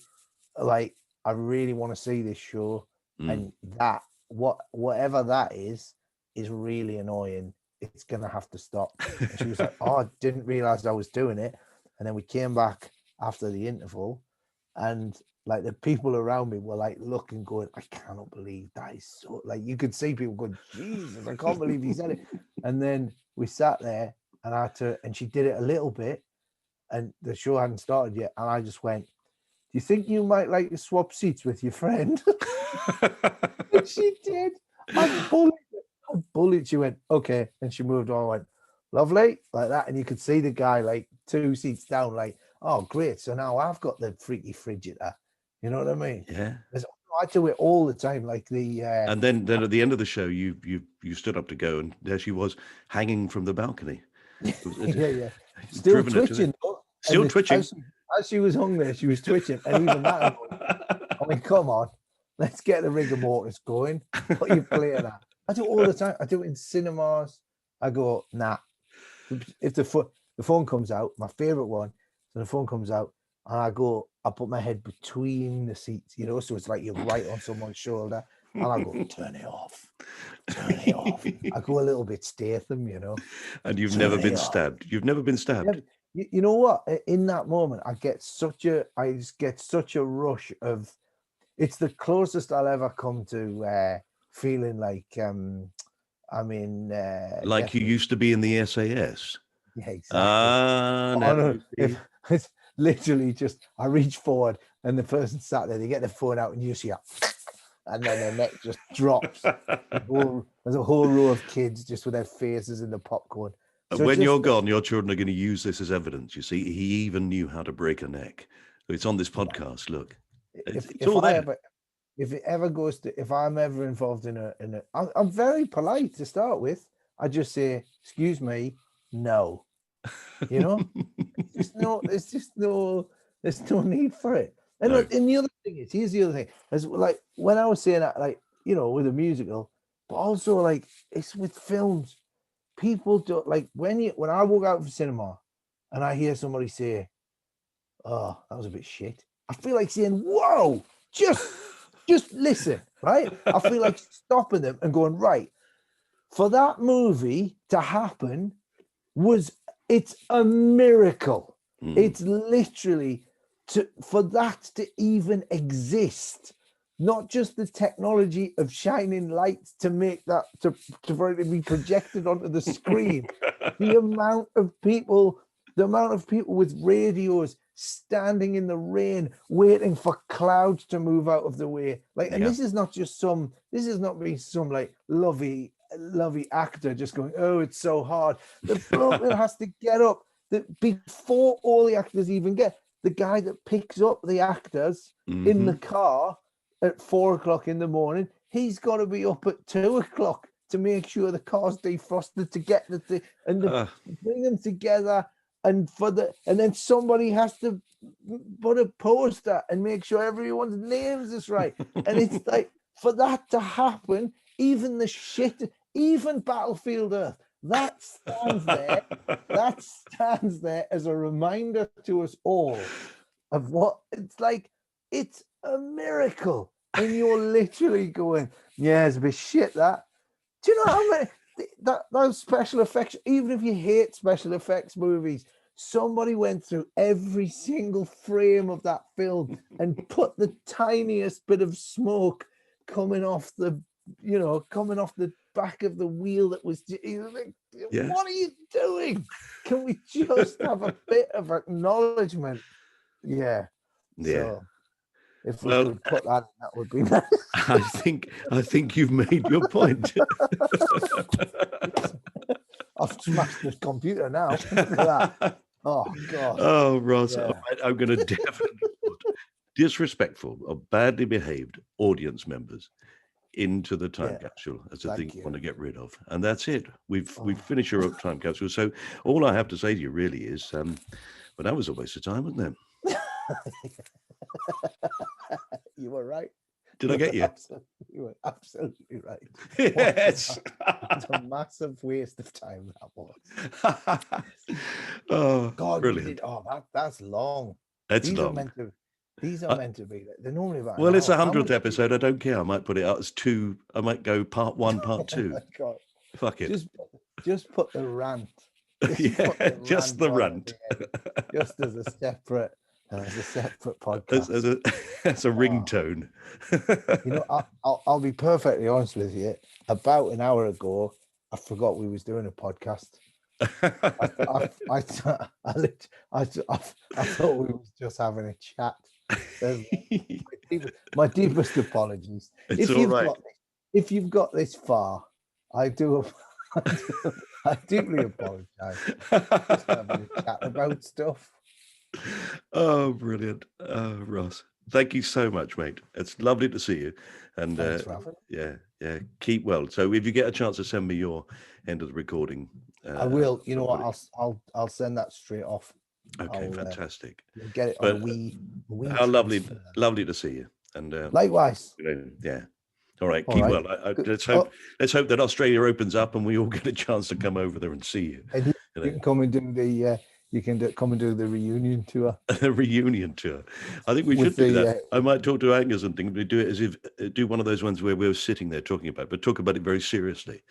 S2: like I really want to see this show,
S1: Mm.
S2: and that whatever that is really annoying. It's gonna have to stop. And she was like, oh, I didn't realize I was doing it. And then we came back after the interval, and like the people around me were like looking, going, I cannot believe that is so, like you could see people going, Jesus, I can't believe he said it. And then we sat there, and she did it a little bit, and the show hadn't started yet, and I just went, do you think you might like to swap seats with your friend? And she did. I bullied. She went, okay. And she moved on. I went, lovely, like that. And you could see the guy like 2 seats down, like, oh, great. So now I've got the freaky frigidaire. You know what I mean?
S1: Yeah.
S2: I do it all the time. Like
S1: And then at the end of the show, you stood up to go, and there she was, hanging from the balcony.
S2: yeah.
S1: It's
S2: Still
S1: driven her to it.
S2: twitching. Though.
S1: Still twitching.
S2: As she was hung there, she was twitching. And even that, I mean, come on, let's get the rigor mortis going. What are you playing at? I do it all the time. I do it in cinemas. I go, nah. If the phone comes out, my favorite one, so the phone comes out, and I put my head between the seats, so it's like you're right on someone's shoulder, and I go, turn it off, turn it off. I go a little bit Statham,
S1: And you've never
S2: turn
S1: been
S2: it off.
S1: stabbed. You've never been stabbed.
S2: You know what? In that moment, I just get such a rush of. It's the closest I'll ever come to feeling like I'm in
S1: Like you
S2: deathly.
S1: used to be in the SAS.
S2: Yeah, exactly.
S1: Ah,
S2: Oh
S1: now
S2: no,
S1: you
S2: if
S1: see.
S2: it's literally just I reach forward and the person sat there, they get their phone out and you see, and then their neck just drops. There's a whole row of kids just with their faces in the popcorn.
S1: And
S2: So
S1: when you're
S2: just
S1: gone, your children are going to use this as evidence. You see, he even knew how to break a neck. It's on this
S2: yeah,
S1: podcast. Look,
S2: if
S1: it's
S2: if
S1: all
S2: I
S1: there.
S2: ever if it ever goes to if I'm ever involved I'm very polite to start with. I just say, excuse me, no. You know, there's no need for it. And
S1: No.
S2: and the other thing is, here's the other thing, as like when I was saying that, like, with a musical, but also like it's with films. People don't like when I walk out of the cinema and I hear somebody say, "Oh, that was a bit shit." I feel like saying, "Whoa, just listen," right? I feel like stopping them and going, right, for that movie to happen was it's a miracle.
S1: Mm.
S2: It's literally for that to even exist, not just the technology of shining lights to make that for it to be projected onto the screen. The amount of people, with radios standing in the rain waiting for clouds to move out of the way. Like, and
S1: Yeah.
S2: this is not being some like lovey actor just going, oh, it's so hard. The bloke that has to get up that before all the actors even get the guy that picks up the actors in the
S1: Hmm.
S2: car at 4 o'clock in the morning, he's got to be up at 2 o'clock to make sure the car's defrosted to get the bring them together. And and then somebody has to put a poster and make sure everyone's names is right. And it's like, for that to happen, even Battlefield Earth, that stands there as a reminder to us all of what it's like. It's a miracle. And you're literally going, yeah, it's a bit shit that. Do you know how many those special effects, even if you hate special effects movies, somebody went through every single frame of that film and put the tiniest bit of smoke coming off coming off the back of the wheel that was like,
S1: Yeah.
S2: what are you doing? Can we just have a bit of acknowledgement? Yeah.
S1: Yeah.
S2: So if we
S1: Well,
S2: could put that in, that would be nice.
S1: I think you've made your point.
S2: I've smashed the computer now. Look at that. Oh God.
S1: Oh, Ross, all
S2: Yeah.
S1: right, I'm going to definitely put disrespectful or badly behaved audience members into the time
S2: Yeah.
S1: capsule as a thing
S2: Thank
S1: you
S2: you.
S1: want to get rid of, and that's it. We've
S2: Oh.
S1: finished your time capsule. So all I have to say to you really is, well, that was a waste of time, wasn't it?
S2: You were right.
S1: Did I get you?
S2: You were absolutely right.
S1: Yes.
S2: It's a massive waste of time, that was.
S1: Oh,
S2: God, we
S1: brilliant!
S2: did. Oh, that's long.
S1: It's
S2: These are
S1: long.
S2: meant to. These are
S1: I,
S2: meant to be. They're normally about an
S1: well, it's
S2: hour. How
S1: 100th
S2: much?
S1: episode. I don't care. I might put it out as two. I might go part one, part
S2: Oh
S1: two.
S2: my God!
S1: Fuck it.
S2: Just, just put the rant. Just put
S1: Yeah,
S2: the
S1: just
S2: rant
S1: the
S2: on at
S1: rant.
S2: the end, just as a separate
S1: as,
S2: podcast.
S1: as a as a
S2: Oh,
S1: ringtone.
S2: I'll be perfectly honest with you. About an hour ago, I forgot we was doing a podcast. I thought we was just having a chat. So my deepest apologies.
S1: It's
S2: If
S1: all
S2: you've
S1: right.
S2: got if you've got this far, I do I deeply apologize. Just having a chat about stuff.
S1: Oh, brilliant. Ross, thank you so much, mate. It's lovely to see you. And
S2: Thanks, Rafa.
S1: yeah, keep well. So if you get a chance to send me your end of the recording,
S2: I will. You know
S1: I'll
S2: what?
S1: put it.
S2: I'll send that straight off.
S1: Okay,
S2: I'll
S1: fantastic.
S2: you'll get it on a
S1: But
S2: wee
S1: how lovely,
S2: transfer.
S1: lovely to see you. And
S2: Likewise.
S1: yeah. All right,
S2: All
S1: keep
S2: right.
S1: well.
S2: Good.
S1: Let's hope
S2: Oh,
S1: that Australia opens up and we all get a chance to come over there and see you.
S2: and
S1: You
S2: you
S1: know,
S2: can come and do the come and do the reunion tour
S1: a reunion tour. I think we
S2: with
S1: should do
S2: the
S1: that. I might talk to Angus and think we do it as if do one of those ones where we're sitting there talking about, but talk about it very seriously,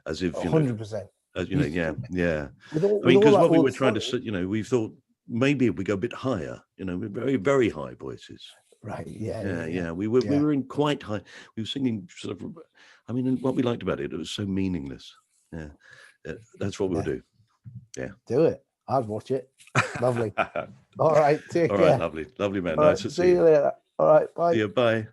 S1: as if
S2: 100%.
S1: You know, yeah, yeah.
S2: With all
S1: I mean, because
S2: that
S1: what we were
S2: old
S1: trying to
S2: footage.
S1: say, you know, we thought maybe if we go a bit higher, you know, with very, very high voices.
S2: Right. Yeah.
S1: Yeah,
S2: Yeah. Yeah.
S1: yeah. We
S2: Yeah.
S1: were in quite high. We were singing sort of. I mean, and what we liked about it, it was so meaningless. Yeah, that's what we'll
S2: Yeah.
S1: do. Yeah.
S2: Do it. I'd watch it. Lovely. All right. Take
S1: All right,
S2: care.
S1: lovely, lovely man.
S2: All right.
S1: Nice to see
S2: See
S1: you.
S2: you later. All right.
S1: See
S2: Bye.
S1: you. Bye.